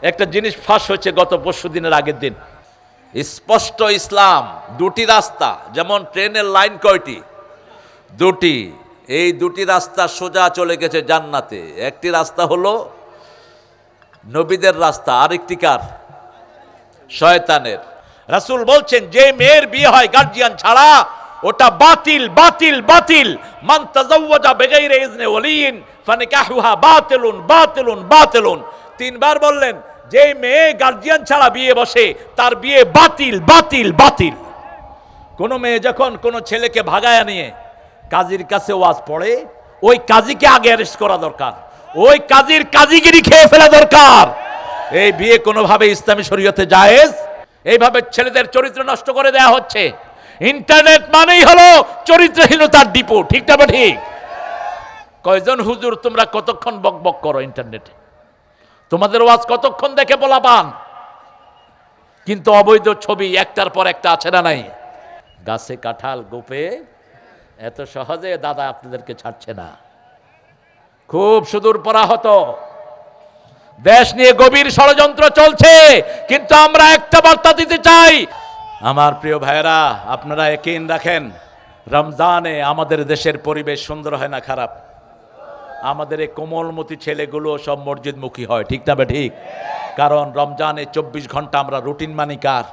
একটা জিনিস ফাঁস হয়েছে গত পরশু দিনের আগের দিন। স্পষ্ট ইসলাম দুটি রাস্তা, যেমন ট্রেনের লাইন কয়টি? দুটি। এই দুটি রাস্তা সোজা চলে গেছে জান্নাতে। একটি রাস্তা হলো নবীদের রাস্তা, আরেকটি কার? শয়তানের। রাসূল বলছেন যে মেয়ের বিয়ে হয় গার্জিয়ান ছাড়া ওটা বাতিল বাতিল বাতিল। মান তাযাওয়াজা বিগাইরি ইজনি ওয়ালিয়িন ফানিকাহুহা বাতিলুন বাতিলুন বাতিলুন। তিনবার বললেন যে মেয়ে গার্জিয়ান ছাড়া বিয়ে বসে তার বিয়ে বাতিল বাতিল বাতিল। কোন মেয়ে যখন কোন ছেলেকে ভাগায়া নিয়ে কাজীর কাছে ওয়াজ পড়ে, ওই কাজীকে আগে অ্যারেস্ট করা দরকার, ওই কাজীর কাজীগিরি খেয়ে ফেলা দরকার। এই বিয়ে কোনোভাবে ইসলামী শরীয়তে জায়েজ। এইভাবে ছেলেদের চরিত্র নষ্ট করে দেয়া হচ্ছে। ইন্টারনেট মানেই হলো চরিত্রহীনতার ডিপো, ঠিক না? ঠিক। কয়জন হুজুর তোমরা কতক্ষণ বক বক করো ইন্টারনেটে? তোমাদের ওয়াজ কতক্ষণ দেখে বলা পান? কিন্তু অবৈধ ছবি একটার পর একটা আছে না নাই? গাছে কাঁঠাল গোপে এত সহজে দাদা আপনাদেরকে ছাড়ছে না। খুব সুদূর পরাহত দেশ নিয়ে গভীর ষড়যন্ত্র চলছে, কিন্তু আমরা একটা বার্তা দিতে চাই। আমার প্রিয় ভাইয়েরা, আপনারা ইয়াকিন রাখেন, রমজানে আমাদের দেশের পরিবেশ সুন্দর হয় না খারাপ? আমাদের এই কোমলমতি ছেলেগুলো সব মসজিদমুখী হয়, ঠিক না? ঠিক। কারণ রমজানে 24 ঘন্টা আমরা রুটিন মানি কার?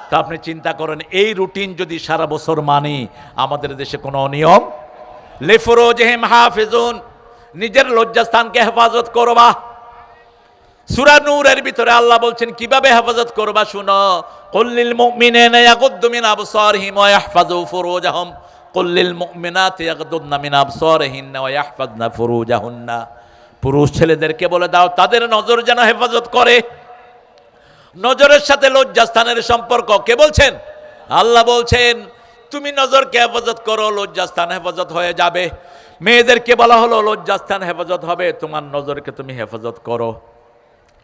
তা আপনি চিন্তা করেন, এই রুটিন যদি সারা বছর মানি, আমাদের দেশে কোনো অনিয়ম? লিফুরুজিহিম হাফিজুন, নিজের লজ্জাস্থানকে হেফাজত করবা। সূরা নূরের ভিতরে আল্লাহ বলছেন কিভাবে হেফাজত করবা, শুনো। কুল্লিল মুমিনিনা ইয়াগুদ্দু মিন আবসারিহিম ওয়া ইয়াহফাযু ফুরুজাহুম কুল্লিল মুমিনাতি ইয়াগুদ্দুনা মিন আবসারিহিন্না ওয়া ইয়াহফাযনা ফুরুজাহুন্না। পুরুষ ছেলেদেরকে বলে দাও তাদের নজর যেন হেফাজত করে। নজরের সাথে লজ্জাস্থানের সম্পর্ক কে বলছেন? আল্লাহ বলছেন তুমি নজরকে হেফাজত করো, লজ্জাস্থান হেফাজত হয়ে যাবে। মেয়েদেরকে বলা হলো লজ্জাস্থান হেফাজত হবে, তোমার নজরকে তুমি হেফাজত করো।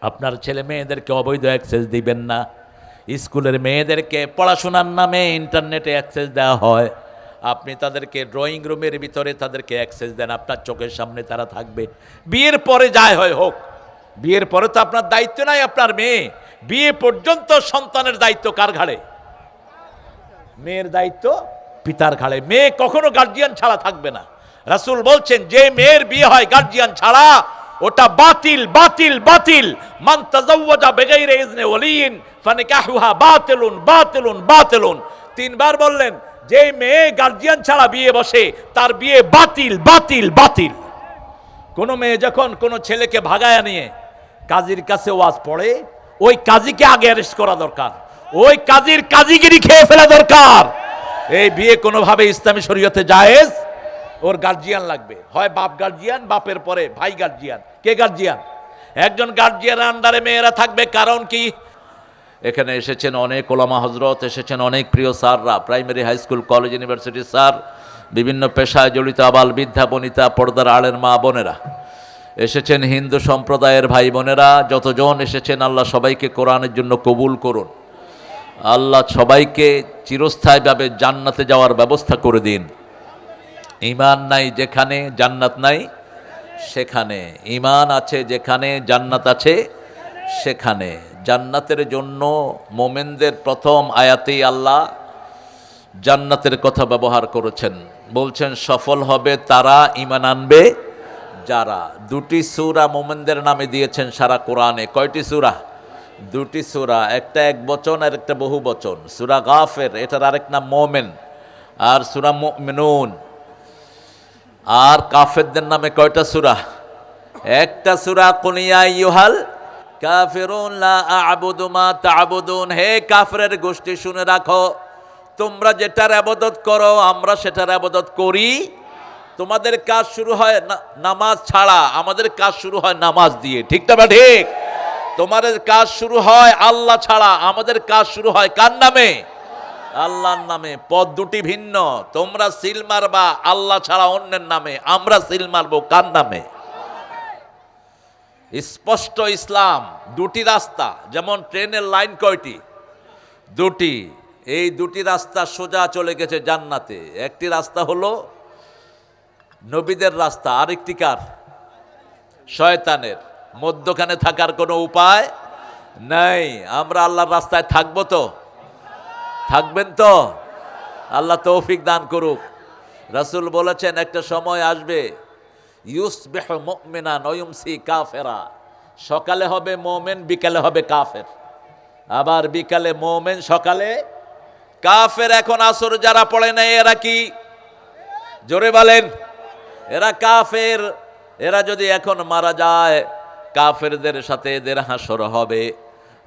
আপনার ছেলে মেয়েদেরকে অবৈধ অ্যাক্সেস দিবেন না। স্কুলের মেয়েদেরকে পড়াশোনার নামে ইন্টারনেটে অ্যাক্সেস দেওয়া হয়, আপনি তাদেরকে ড্রয়িং রুমের ভিতরে তাদেরকে অ্যাক্সেস দেন, আপনার চোখের সামনে তারা থাকবে। বিয়ের পরে যাই হয় হোক, বিয়ের পরে তো আপনার দায়িত্ব নাই আপনার মেয়ে। বিয়ে পর্যন্ত সন্তানের দায়িত্ব কার ঘাড়ে? মেয়ের দায়িত্ব পিতার ঘাড়ে। মেয়ে কখনো গার্জিয়ান ছাড়া থাকবে না। রাসূল বলছেন যে মেয়ের বিয়ে হয় গার্জিয়ান ছাড়া ওটা বাতিল বাতিল বাতিল। মান তাযাওয়াজা বিগাইরি ইজনি ওয়ালিয়িন ফানিকাহুহা বাতিলুন বাতিলুন বাতিলুন। তিনবার বললেন যে মেয়ে গার্জিয়ান ছাড়া বিয়ে বসে তার বিয়ে বাতিল বাতিল বাতিল। কোন মেয়ে যখন কোন ছেলেকে ভাগায়া নিয়ে কাজীর কাছে ওয়াজ পড়ে, ওই কাজীকে আগে অ্যারেস্ট করা দরকার, ওই কাজীর কাজীগিরি খেয়ে ফেলা দরকার। এই বিয়ে কোনোভাবে ইসলামী শরীয়তে জায়েজ। ওর গার্জিয়ান লাগবে, হয় বাপ গার্জিয়ান, বাপের পরে ভাই গার্জিয়ান। কে গার্জিয়ান? একজন গার্জিয়ান আন্ডারে মেয়েরা থাকবে। কারণ কি? এখানে এসেছেন অনেক ওলামা হজরত, এসেছেন অনেক প্রিয় স্যাররা, প্রাইমারি, হাই স্কুল, কলেজ, ইউনিভার্সিটির স্যার, বিভিন্ন পেশায় জড়িত আবাল বৃদ্ধা বনিতা, পর্দার আড়ের মা বোনেরা, এসেছেন হিন্দু সম্প্রদায়ের ভাই বোনেরা, যতজন এসেছেন আল্লাহ সবাইকে কোরআনের জন্য কবুল করুন। আল্লাহ সবাইকে চিরস্থায়ীভাবে জান্নাতে যাওয়ার ব্যবস্থা করে দিন। ঈমান নাই যেখানে জান্নাত নাই সেখানে, ঈমান আছে যেখানে জান্নাত আছে সেখানে। জান্নাতের জন্য মোমেনদের প্রথম আয়াতেই আল্লাহ জান্নাতের কথা ব্যবহার করেছেন। বলছেন সফল হবে তারা, ঈমান আনবে যারা। দুটি সূরা মোমেনদের নামে দিয়েছেন সারা কোরআনে। কয়টি সূরা? দুটি সূরা, একটা এক বচন আর একটা বহু বচন। সূরা গাফির, এটার আরেক নাম মোমেন, আর সূরা মুমিনুন। আর কাফেরদের নামে কয়টা সূরা? একটা সূরা কুল ইয়া আইয়ুহাল কাফিরুন লা আ'বুদু মা তা'বুদুন। হে কাফেরের গোষ্ঠী শুনে রাখো, তোমরা যেটার ইবাদত করো আমরা সেটার ইবাদত করি। তোমাদের কাজ শুরু হয় নামাজ ছাড়া, আমাদের কাজ শুরু হয় নামাজ দিয়ে, ঠিক না? ঠিক। তোমাদের কাজ শুরু হয় আল্লাহ ছাড়া, আমাদের কাজ শুরু হয় কার নামে? আল্লাহর নামে। পদ দুটি ভিন্ন। তোমরা সিল মারবা আল্লাহ ছাড়া অন্যের নামে, আমরা সিল মারবো কার নামে? স্পষ্ট ইসলাম দুটি রাস্তা, যেমন ট্রেনের লাইন কয়টি? দুটি। এই দুটি রাস্তা সোজা চলে গেছে জান্নাতে। একটি রাস্তা হলো নবীদের রাস্তা, আরেকটি কার? শয়তানের। মধ্যখানে থাকার কোনো উপায় নাই। আমরা আল্লাহর রাস্তায় থাকবো তো? থাকবেন তো? আল্লাহ তৌফিক দান করুক। রাসূল বলেছেন একটা সময় আসবে, ইউসবিহু মুমিনান ওয়া ইউমসি কাফেরা। সকালে হবে মুমিন, বিকালে হবে কাফের। আবার বিকালে মুমিন, সকালে কাফের। এখন আসর যারা পড়ে নাই এরা কি? জোরে বলেন। এরা কাফের। এরা যদি এখন মারা যায়, কাফেরদের সাথে এদের হাসর হবে।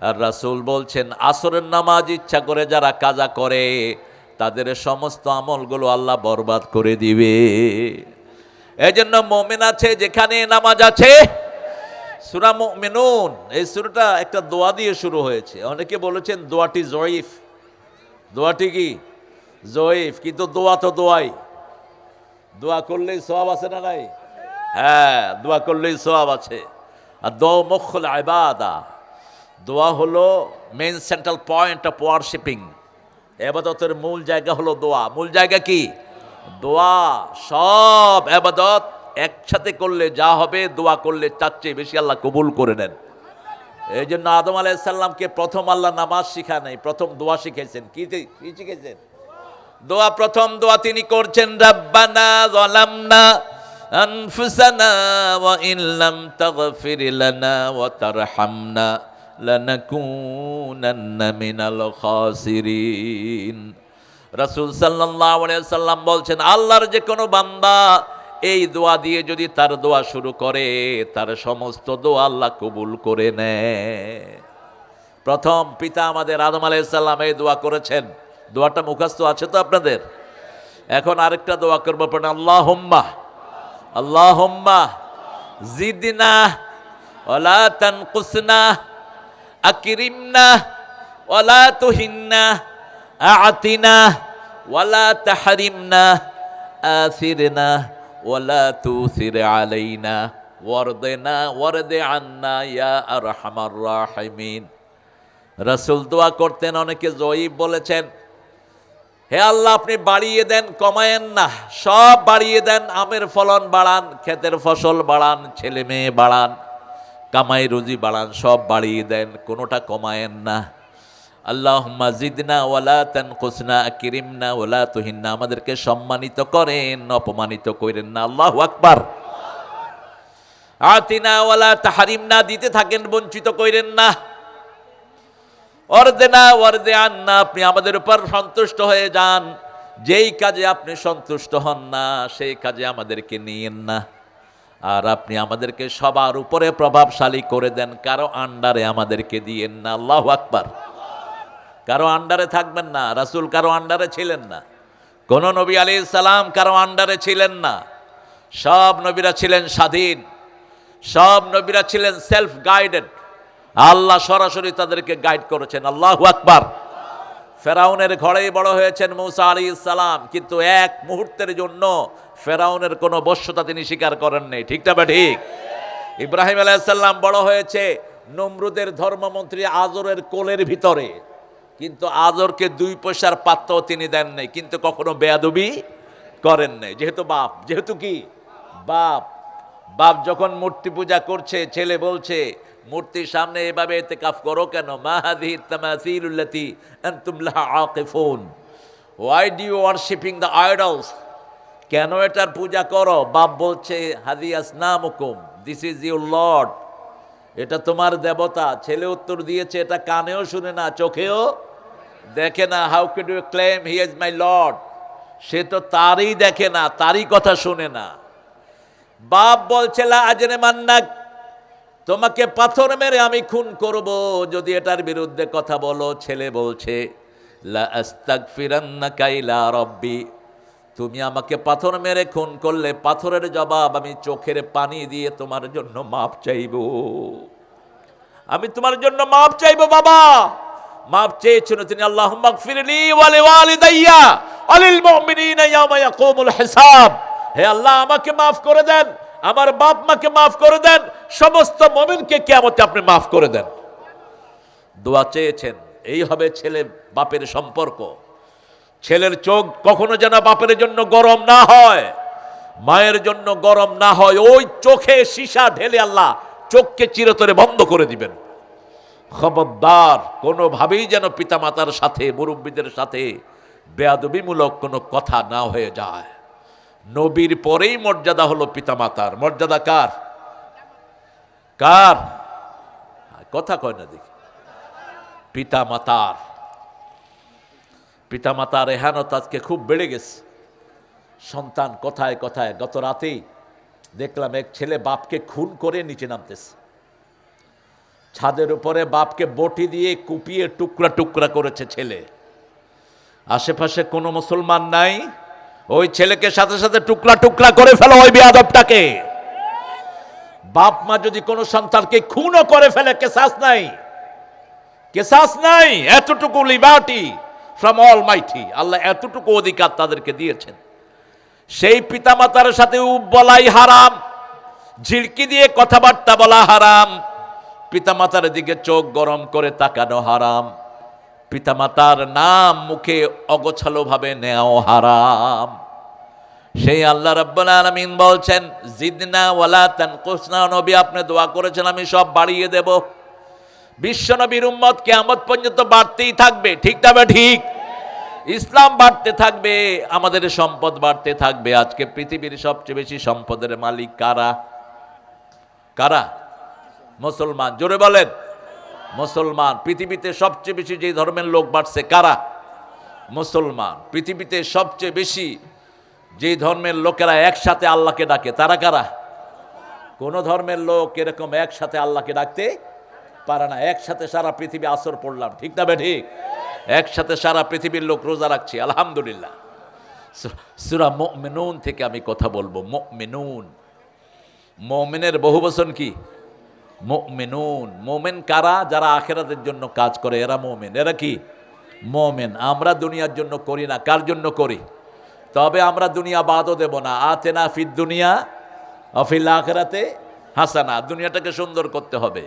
আর রাসূল বলছেন আসরের নামাজ ইচ্ছা করে যারা কাজা করে তাদের সমস্ত আমলগুলো আল্লাহ বরবাদ করে দিবে। এজন্য মুমিন আছে যেখানে নামাজ আছে। সূরা মুমিনুন, এই সূরাটা একটা দোয়া দিয়ে শুরু হয়েছে। অনেকে বলেছেন দোয়াটি জয়ীফ। দোয়াটি কি? জয়ীফ। কিন্তু দোয়া তো দোয়াই। দোয়া করলেই সওয়াব আছে না নাই? হ্যাঁ, দোয়া করলেই সওয়াব আছে। আর দোয়া মুখুল ইবাদা। দোয়া হলো মেইন সেন্ট্রাল পয়েন্ট অফ ওয়ারশিপিং। ইবাদতের মূল জায়গা হলো দোয়া। মূল জায়গা কি? দোয়া। সব ইবাদত একসাথে করলে যা হবে, দোয়া করলে তার চেয়ে বেশি আল্লাহ কবুল করে নেন। এই জন্য আদম আলাইহিস সালামকে প্রথম আল্লাহ নামাজ শিখায় নাই, প্রথম দোয়া শিখাইছেন। কি শিখাইছেন? দোয়া। প্রথম দোয়া তিনি করছেন রাব্বানা যালামনা আনফুসানা ওয়া ইন লাম তাগফির লানা ওয়া তারহামনা লানাকুনান্না মিনাল খাসিরিন। রাসূল সাল্লাল্লাহু আলাইহি সাল্লাম বলছেন আল্লাহর যে কোনো বান্দা এই দোয়া দিয়ে যদি তার দোয়া শুরু করে, তার সমস্ত দোয়া আল্লাহ কবুল করে নেয়। প্রথম পিতা আমাদের আদম আলাইহিস সালাম এই দোয়া করেছেন। দোয়াটা মুখস্থ আছে তো আপনাদের? এখন আরেকটা দোয়া করবো, পড়েন আল্লাহুম্মা আল্লাহুম্মা জিদনা ওয়ালা তানকুসনা আকরিমনা ওয়ালা তুহিন্না আ'তিনা ওয়ালা তাহরিমনা আথিরনা ওয়ালা তুসির আলাইনা ওয়ারদিনা ওয়ারদি আন্না ইয়া আরহামার রাহিমিন। রাসূল দোয়া করতেন, অনেকে জয়ীব বলেছেন, হে আল্লাহ আপনি বাড়িয়ে দেন, কমায়েন না। সব বাড়িয়ে দেন, আমের ফলন বাড়ান, ক্ষেতের ফসল বাড়ান, ছেলে মেয়ে বাড়ান, কামাই রুজি বাড়ান, সব বাড়িয়ে দেন, কোনোটা কমায়েন না। আল্লাহুম্মা জিদনা ওয়ালা তানকুসনা আকরিমনা ওয়ালা তুহিন্না। আমাদেরকে সম্মানিত করেন, অপমানিত করেন না। আল্লাহু আকবার। আতিনা ওয়ালা তাহরিমনা, দিতে থাকেন, বঞ্চিত করেন না। ওয়ারদিনা ওয়ারদি আন্না, আপনি আমাদের উপর সন্তুষ্ট হয়ে যান। যেই কাজে আপনি সন্তুষ্ট হন না সেই কাজে আমাদেরকে নিয়েন না। আর আপনি আমাদেরকে সবার উপরে প্রভাবশালী করে দেন, কারো আন্ডারে আমাদেরকে দিয়েন না। আল্লাহু আকবার। কারো আন্ডারে থাকবেন না। রাসূল কারো আন্ডারে ছিলেন না। কোন নবী আলাইহিস সালাম কারো আন্ডারে ছিলেন না। সব নবীরা ছিলেন স্বাধীন। সব নবীরা ছিলেন সেলফ গাইডেড। আল্লাহ সরাসরি তাদেরকে গাইড করেছেন। আল্লাহু আকবার। ফেরাউনের ঘরেই বড় হয়েছেন মূসা আলাইহিস সালাম, কিন্তু এক মুহূর্তের জন্য ফেরাউনের কোনো বশ্যতা তিনি স্বীকার করেন নাই। ঠিক না ঠিক? ইব্রাহিম আলাইহিস সালাম বড় হয়েছে নমরুদের ধর্মমন্ত্রী আজরের কোলের ভিতরে, কিন্তু আজরকে 2 পয়সার পাত্রও তিনি দেন নাই, কিন্তু কখনো বেয়াদবি করেন নাই। যেহেতু বাপ, যেহেতু কি বাপ। বাপ যখন মূর্তি পূজা করছে, ছেলে বলছে মূর্তির সামনে এভাবে ইতিকাফ করো কেন? মা হাযিহি তামাসিলুল্লাতী আনতুম লাহা আকিফুন, why do you worshipping the idols? কেন এটার পূজা করো? বাপ বলছে হাযিহি আসনামুকুম, দিস ইজ ইউর লর্ড, এটা তোমার দেবতা। ছেলে উত্তর দিয়েছে এটা কানেও শুনে না, চোখেও দেখে না। How could you claim he is my lord? সে তো তারই দেখে না, তারই কথা শুনে না। বাপ বলছে লা আজরে মান্নাক, তোমাকে পাথর মেরে আমি খুন করব যদি এটার বিরুদ্ধে কথা বলো। ছেলে বলছে লা আস্তাগফিরান্নাকা ইলা রাব্বি, তুমি আমাকে পাথর মেরে খুন করলে পাথরের জবাব আমি চোখের পানি দিয়ে তোমার জন্য মাপ চাইব। আমি তোমার জন্য মাপ চাইব। বাবা মাপ চেয়েছিল তিনি, আল্লাহুম্মা গফিরলি ওয়া লিওয়ালিদাইয়া ওয়া লিল মুমিনিনা ইয়াওমা ইয়াকুমুল হিসাব। হে আল্লাহ আমাকে মাফ করে দেন, আমার বাপ মাকে মাফ করে দেন, সমস্ত মুমিনকে কিয়ামতে আপনি মাফ করে দেন। দোয়া চেয়েছেন। এই হবে ছেলে বাপের সম্পর্ক। ছেলের চোখ কখনো যেন বাপের জন্য গরম না হয়, মায়ের জন্য গরম না হয়। ওই চোখে সীসা ঢেলে আল্লাহ চোখকে চিরতরে বন্ধ করে দিবেন। খবরদার, কোনোভাবেই যেন পিতামাতার সাথে, মুরব্বীদের সাথে বেয়াদবিমূলক কোনো কথা না হয়ে যায়। নবীর পরেই মর্যাদা হলো পিতামাতার। মর্যাদা কার? কার? কথা কয় না দেখি। পিতামাতার। পিতামাতার এহানত আজকে খুব বেড়ে গেছে। সন্তান কথায় কথায়, গত রাতেই দেখলাম এক ছেলে বাপকে খুন করে নিচে নামতেছে। ছাদের উপরে বাপকে বটি দিয়ে কুপিয়ে টুকরা টুকরা করেছে ছেলে। আশেপাশে কোনো মুসলমান নাই, ওই ছেলেকে সাথে সাথে টুকরা টুকরা করে ফেলো ওই বেয়াদবটাকে। বাপ মা যদি কোনো সন্তানকে খুনও করে ফেলে, কেসাস নাই, কেসাস নাই। এতটুকু লিবার্টি ফ্রম অলমাইটি, আল্লাহ এতটুকু অধিকার তাদেরকে দিয়েছেন। সেই পিতামাতার সাথে উপ বলাই হারাম, ঝিড়কি দিয়ে কথাবার্তা বলা হারাম, পিতামাতার দিকে চোখ গরম করে তাকানো হারাম, পিতামাতার নাম মুখে অগোছালো ভাবে নেওয়া হারাম। সেই আল্লাহ রাব্বুল আলামিন বলছেন, জিদনা ওয়ালা তানকুসনা। নবী আপনি দোয়া করেছেন আমি সব বাড়িয়ে দেব। বিশ্ব নবীর উম্মত কিয়ামত পর্যন্ত বাড়তেই থাকবে, ঠিক না বা ঠিক? ইসলাম বাড়তে থাকবে, আমাদের সম্পদ বাড়তে থাকবে। আজকে পৃথিবীর সবচেয়ে বেশি সম্পদের মালিক কারা? কারা? মুসলমান। জোরে বলেন, মুসলমান। পৃথিবীতে সবচেয়ে বেশি যে ধর্মের লোক বাড়ছে কারা? মুসলমান। পৃথিবীতে সবচেয়ে বেশি যে ধর্মের লোকেরা একসাথে আল্লাহকে ডাকে তারা কারা? কোন ধর্মের লোক এরকম একসাথে আল্লাহকে ডাকতে পারে না। একসাথে সারা পৃথিবী আসর পড়লাম, ঠিক না বে ঠিক? একসাথে সারা পৃথিবীর লোক রোজা রাখছি, আলহামদুলিল্লাহ। সূরা মুমিনুন থেকে আমি কথা বলবো। মুমিনুন, মুমিনের বহুবচন কি? মুমিনুন। মুমিন কারা? যারা আখিরাতের জন্য কাজ করে, এরা মুমিন। এরা কি? মুমিন। আমরা দুনিয়ার জন্য করি না। কার জন্য করি? তবে আমরা দুনিয়া বাদও দেব না। আতেনা ফিদ দুনিয়া ওয়া ফিল আখিরাতে হাসানা। দুনিয়াটাকে সুন্দর করতে হবে।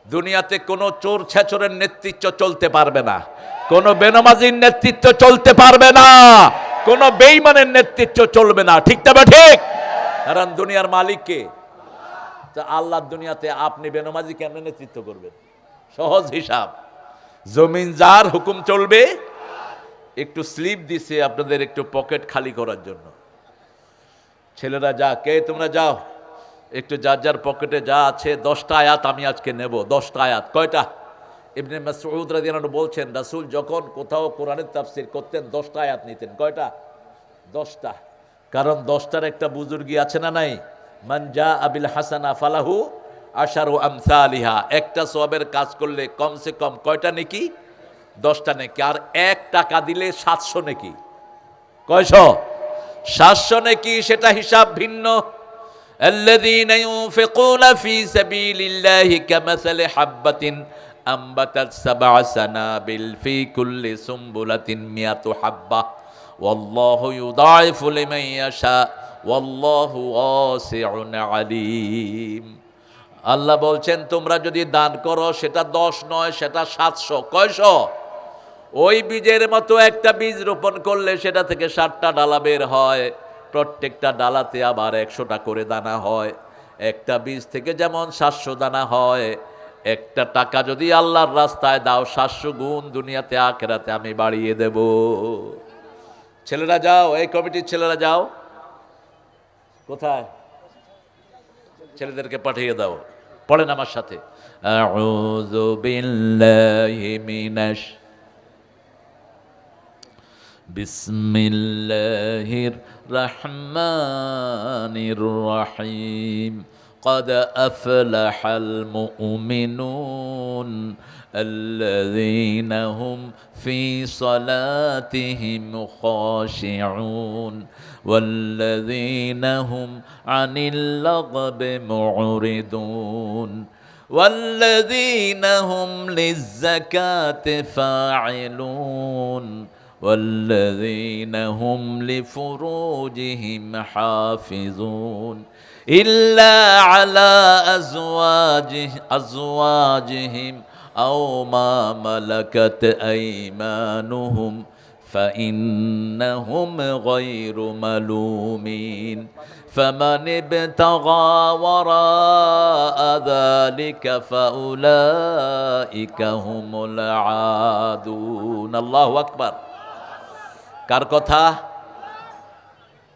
দুনিয়াতে কোনো চোর ছেচরের নেতৃত্ব চলতে পারবে না, কোনো বেনামাজির নেতৃত্ব চলতে পারবে না, কোনো বেঈমানের নেতৃত্ব চলবে না, ঠিক না ঠিক? কারণ দুনিয়ার মালিক কে? তা আল্লাহর দুনিয়াতে আপনি বেনামাজি কেমনে নেতৃত্ব করবেন? সহজ হিসাব, জমিন যার হুকুম চলবে। একটু স্লিপ দিছে আপনাদের একটু পকেট খালি করার জন্য। ছেলেরা যা, কে তোমরা যাও একটু যার যার পকেটে যা আছে 10টা আয়াত আমি আজকে নেব। 10টা আয়াত। কয়টা? ইবনে মাসউদ রাদিয়াল্লাহু আনহু বলছেন রাসূল যখন কোথাও কোরআনের তাফসীর করতেন 10টা আয়াত নিতেন। কয়টা? 10টা। কারণ 10টার একটা বুজুর্গি আছে না নাই? মান জা আবিল হাসানা ফালাহু আশারু আমসালিহা। একটা সওয়াবের কাজ করলে কমসে কম কয়টা নেকি? 10টা নেকি। আর 1 টাকা দিলে 700 নেকি। কয়শো? 700 নেকি। সেটা হিসাব ভিন্ন। الذين ينفقون في سبيل الله كمثل حبة أنبتت 7 سنابل في كل سنبلة 100 حبة والله يضاعف لمن يشاء والله واسع عليم। আল্লাহ বলছেন তোমরা যদি দান করো সেটা 10 নয়, সেটা 700। কয়শো? ওই বীজের মতো একটা বীজ রোপণ করলে সেটা থেকে 7টা ডালা বের হয়, প্রত্যেকটা ডালাতে আবার 100টা করে দানা হয়। একটা বীজ থেকে যেমন 700 দানা হয়, একটা টাকা যদি আল্লাহর রাস্তায় দাও 700 গুণ দুনিয়াতে আখিরাতে আমি বাড়িয়ে দেব। ছেলেরা যাও, এই কমিটির ছেলেরা যাও। কোথায়? ছেলেদেরকে পাঠিয়ে দাও। পড়েন আমার সাথে। আউযু বিল্লাহি মিনাশ বিসমিল্লাহির রহমানির রহিম। قد أفلح المؤمنون الذين هم في صلاتهم خاشعون والذين هم عن اللغو معرضون والذين هم للزكاة فاعلون والذين هم لفروجهم حافظون إلا على أزواجهم أو ما ملكت أيمانهم فإنهم غير ملومين فمن ابتغى وراء ذلك فأولئك هم العادون الله أكبر কার কথা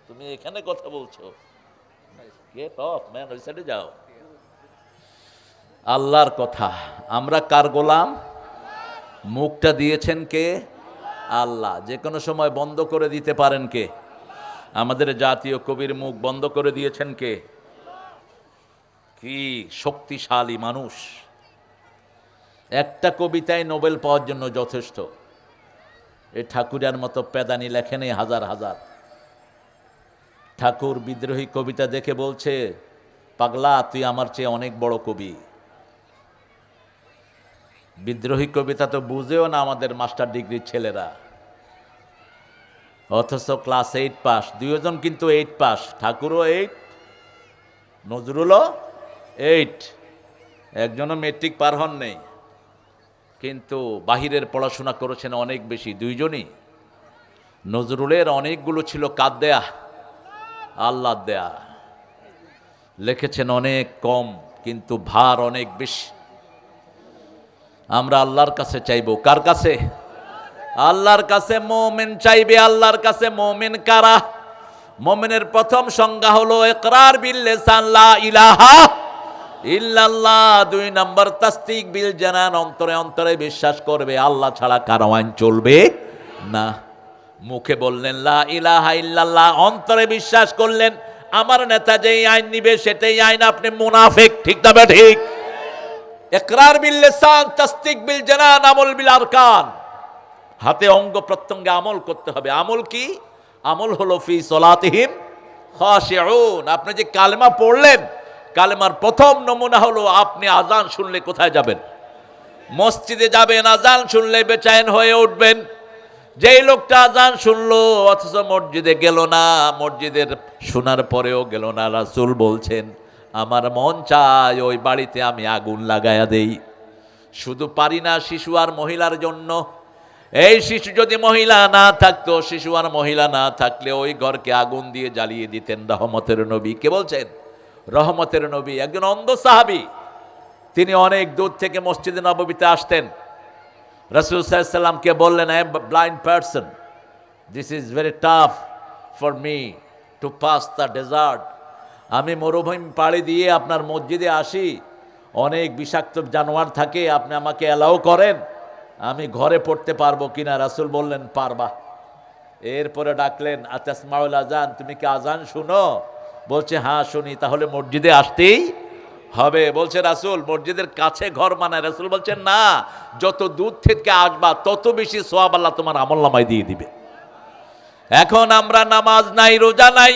তুমি এখানে কথা বলছো গেট অফ ম্যান ওই সাইডে যাও আল্লাহর কথা আমরা কার গোলাম মুখটা দিয়েছেন কে আল্লাহ যে কোনো সময় বন্ধ করে দিতে পারেন কে আমাদের জাতীয় কবির মুখ বন্ধ করে দিয়েছেন কে কি শক্তিশালী মানুষ একটা কবিতায় নোবেল পাওয়ার জন্য যথেষ্ট এই ঠাকুরের মতো পেদানি লেখেনি হাজার হাজার ঠাকুর বিদ্রোহী কবিতা দেখে বলছে পাগলা তুই আমার চেয়ে অনেক বড় কবি বিদ্রোহী কবিতা তো বুঝেও না আমাদের মাস্টার ডিগ্রির ছেলেরা অথচ ক্লাস 8 পাস দুইজন কিন্তু 8 পাস ঠাকুরও 8 নজরুলও 8 একজনও মেট্রিক পার হন নেই কিন্তু বাহিরের পড়াশোনা করেছেন অনেক বেশি দুইজনই নজরুলের অনেকগুলো ছিল কাদ দেয়া আল্লাহ দেয়া লিখেছেন অনেক কম কিন্তু ভার অনেক বেশি আমরা আল্লাহর কাছে চাইবো কার কাছে আল্লাহর কাছে মুমিন চাইবে আল্লাহর কাছে মুমিন কারা মুমিনের প্রথম সংজ্ঞা হলো ইকরার বিল লিসান লা ইলাহা ইল্লাল্লাহ দুই নাম্বার তাসদিক বিল জানান অন্তরে অন্তরে বিশ্বাস করবে আল্লাহ ছাড়া কারো আইন চলবে না মুখে বললেন লা ইলাহা ইল্লাল্লাহ অন্তরে বিশ্বাস করলেন আমার নেতা যেই আইন নিবে সেটাই আইন আপনি মুনাফিক ঠিক না ঠিক ইকরার বিল লিসান তাসদিক বিল জানান আমল বিল আরকান হাতে অঙ্গ প্রত্যঙ্গে আমল করতে হবে আমল কি আমল হলো ফি সলাতিহিম খাশিউন আপনি যে কালেমা পড়লেন কালেমার প্রথম নমুনা হলো আপনি আজান শুনলে কোথায় যাবেন মসজিদে যাবেন আজান শুনলে বেচैन হয়ে উঠবেন যেই লোকটা আজান শুনলো অথচ মসজিদে গেল না মসজিদের শোনার পরেও গেল না রাসূল বলছেন আমার মন চায় ওই বাড়িতে আমি আগুন লাগায়া দেই শুধু পারি না শিশু আর মহিলার জন্য এই শিশু যদি মহিলা না থাকতো শিশু আর মহিলা না থাকলে ওই ঘরকে আগুন দিয়ে জ্বালিয়ে দিতেন রহমতের নবী কে বলছেন রহমতের নবী একজন অন্ধ সাহাবী তিনি অনেক দূর থেকে মসজিদে নববীতে আসতেন রাসূল সাল্লাল্লাহু আলাইহি ওয়াসাল্লামকে বললেন I am blind person this is very tough for me to pass the desert আমি মরুভূমি পাড়ি দিয়ে আপনার মসজিদে আসি অনেক বিষাক্ত জানোয়ার থাকে আপনি আমাকে অ্যালাউ করেন আমি ঘরে পড়তে পারবো কিনা রাসূল বললেন পারবা এরপরে ডাকলেন আতাসমাউল আজান তুমি কি আজান শুনো বলছে হ্যাঁ শুনি তাহলে মসজিদে আসতেই হবে বলছে রাসূল মসজিদের কাছে ঘর মানে রাসূল বলছেন না যত দূর থেকে আসবা তত বেশি সওয়াব আল্লাহ তোমার আমলনামায় দিয়ে দিবে এখন আমরা নামাজ নাই রোজা নাই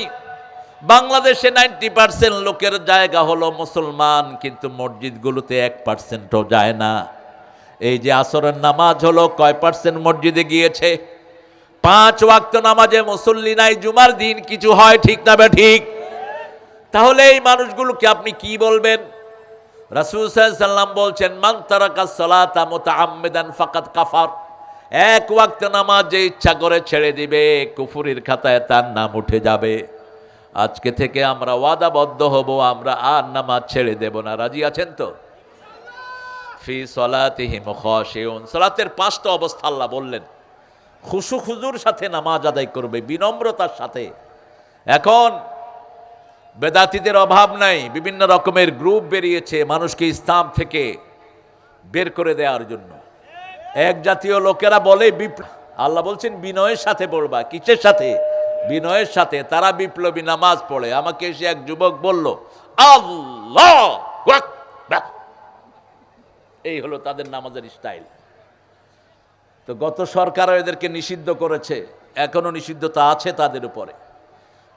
বাংলাদেশে 90% লোকের জায়গা হলো মুসলমান কিন্তু মসজিদগুলোতে 1%ও যায় না এই যে আসরের নামাজ হলো কয় পার্সেন্ট মসজিদে গিয়েছে 5 ওয়াক্ত নামাজে মুসল্লি নাই জুমার দিন কিছু হয় ঠিক না ঠিক তাহলে এই মানুষগুলোকে আপনি কি বলবেন রাসূল সাল্লাল্লাহু আলাইহি ওয়াসাল্লাম বলছেন মান তারাকাস সালাতা মুতাআম্মিদান ফাকাদ কাফার এক ওয়াক্ত নামাজ যে ইচ্ছা করে ছেড়ে দিবে কুফরির খাতায় তার নাম উঠে যাবে আজকে থেকে আমরা ওয়াদাবদ্ধ হব আমরা আর নামাজ ছেড়ে দেব না রাজি আছেন তো ফি সলাতিহিম খাশিউন সালাতের 5টা অবস্থা আল্লাহ বললেন খুশু খুজুর সাথে নামাজ আদায় করবে বিনম্রতার সাথে এখন বেদাতীদের অভাব নাই বিভিন্ন রকমের গ্রুপ বেরিয়েছে মানুষকে ইসলাম থেকে বের করে দেওয়ার জন্য এক জাতীয় লোকেরা বলে আল্লাহ বলছেন বিনয়ের সাথে পড়বা কিসের সাথে বিনয়ের সাথে তারা বিপ্লবী নামাজ পড়ে আমাকে এসে এক যুবক বলল আল্লাহু আকবার এই হলো তাদের নামাজের স্টাইল তো গত সরকারও এদেরকে নিষিদ্ধ করেছে এখনো নিষিদ্ধতা আছে তাদের উপরে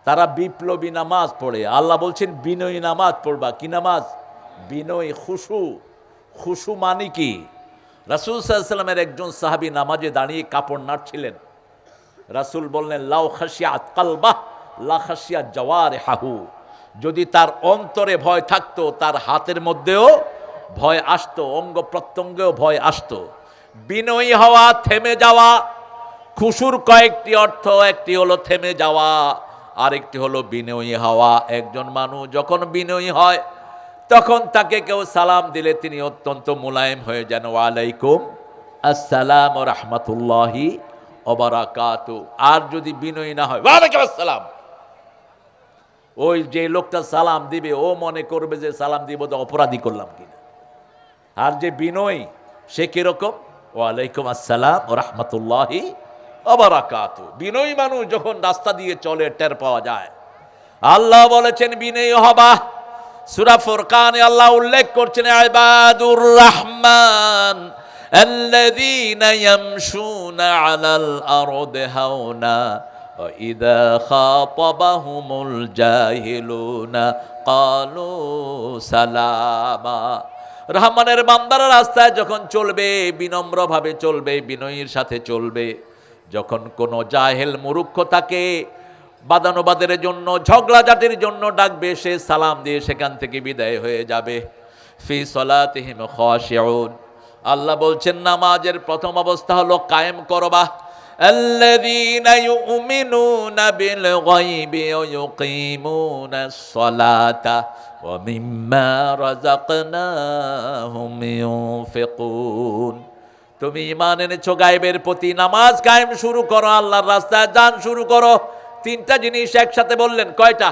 তারা বিপ্লবী নামাজ পড়ে আল্লাহ বলছেন বিনয়ী নামাজ পড়বা কি নামাজ বিনয়ী খুশু খুশু মানে কি রাসূল সাল্লাল্লাহু আলাইহি ওয়াসাল্লামের একজন সাহাবী নামাজে দাঁড়িয়ে কাপড় নাড়ছিলেন রাসূল বললেন লাউ খাশিয়াত কালবাহ লা খাশিয়াত জাওয়ারিহু যদি তার অন্তরে ভয় থাকতো তার হাতের মধ্যেও ভয় আসতো অঙ্গ প্রত্যঙ্গেও ভয় আসতো বিনয়ী হওয়া থেমে যাওয়া খুশুর কয়েকটি অর্থ, একটি হলো থেমে যাওয়া, আরেকটি হলো বিনয়ী হওয়া। একজন মানুষ যখন বিনয়ী হয় তখন তাকে কেউ সালাম দিলে তিনি অত্যন্ত মোলায়েম হয়ে যান, ওয়ালাইকুম আসসালাম ওয়া রাহমাতুল্লাহি ওয়া বারাকাতু। আর যদি বিনয়ী না হয়, ওয়ালাইকুম আসসালাম, ওই যে লোকটা সালাম দিবে ও মনে করবে যে সালাম দিব তো অপরাধী করলাম কিনা। আর যে বিনয়ী সে কিরকম, ওয়ালাইকুম আসসালাম ওয়া রাহমাতুল্লাহি ওয়া বারাকাতু। বিনয়ী মানুষ যখন রাস্তা দিয়ে চলে টের পাওয়া যায়। আল্লাহ বলেছেন বিনয়ী হবা। সূরা ফুরকানে আল্লাহ উল্লেখ করছেন, ইবাদুর রহমান আল্লাযীনা ইয়ামশুনা আলাল আরদি হাওনা ওয়া ইযা খাতাবাহুমুল জাহিলুনা ক্বালু সালামা। রহমানের বান্দারা রাস্তায় যখন চলবে বিনম্রভাবে চলবে, বিনয়ীর সাথে চলবে। যখন কোনো জাহেল মূর্খ তাকে বাদানুবাদের জন্য, ঝগড়াঝাটির জন্য ডাকবে, সে সালাম দিয়ে সেখান থেকে বিদায় হয়ে যাবে। ফি সলাতিহিম খাশিউন। আল্লাহ বলছেন নামাজের প্রথম অবস্থা হলো কায়েম করবা। আল্লাযীনা ইউমিনুনা বিল গায়বি ওয়া ইউকিমুনাস সালাতা ওয়া মিম্মা রাযাকনাহুম ইউনফিকুন। তুমি ঈমান এনেছো গায়বের প্রতি, নামাজ কায়েম শুরু করো, আল্লাহর রাস্তায় যান শুরু করো। তিনটা জিনিস একসাথে বললেন। কয়টা?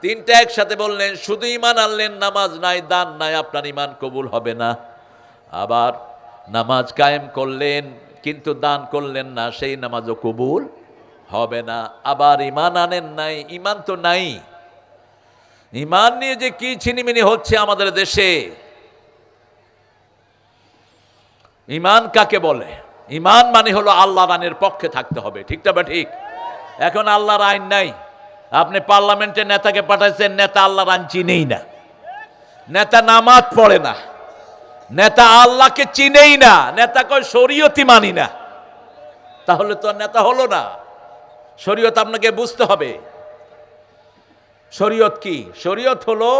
তিনটা একসাথে বললেন। শুধু ঈমান আনলেন, নামাজ নাই, দান নাই, আপনার ঈমান কবুল হবে না। আবার নামাজ কায়েম করলেন কিন্তু দান করলেন না, সেই নামাজও কবুল হবে না। আবার ঈমান আনেন নাই, ঈমান তো নাই। ঈমান নিয়ে যে কি ছিনিমিনি হচ্ছে আমাদের দেশে। ঈমান কাকে বলে? ঈমান মানে হলো আল্লাহর আইনের পক্ষে থাকতে হবে, ঠিক না বা ঠিক? এখন আল্লাহর আইন নাই। আপনি পার্লামেন্টে নেতাকে পাঠাইছেন, নেতা আল্লাহর আইন চিনেই না, নেতা নামাজ পড়ে না, নেতা আল্লাহকে চিনেই না, নেতা কয় শরীয়তই মানি না। তাহলে তো নেতা হলো না। শরীয়ত আপনাকে বুঝতে হবে। শরীয়ত কি? শরীয়ত হলো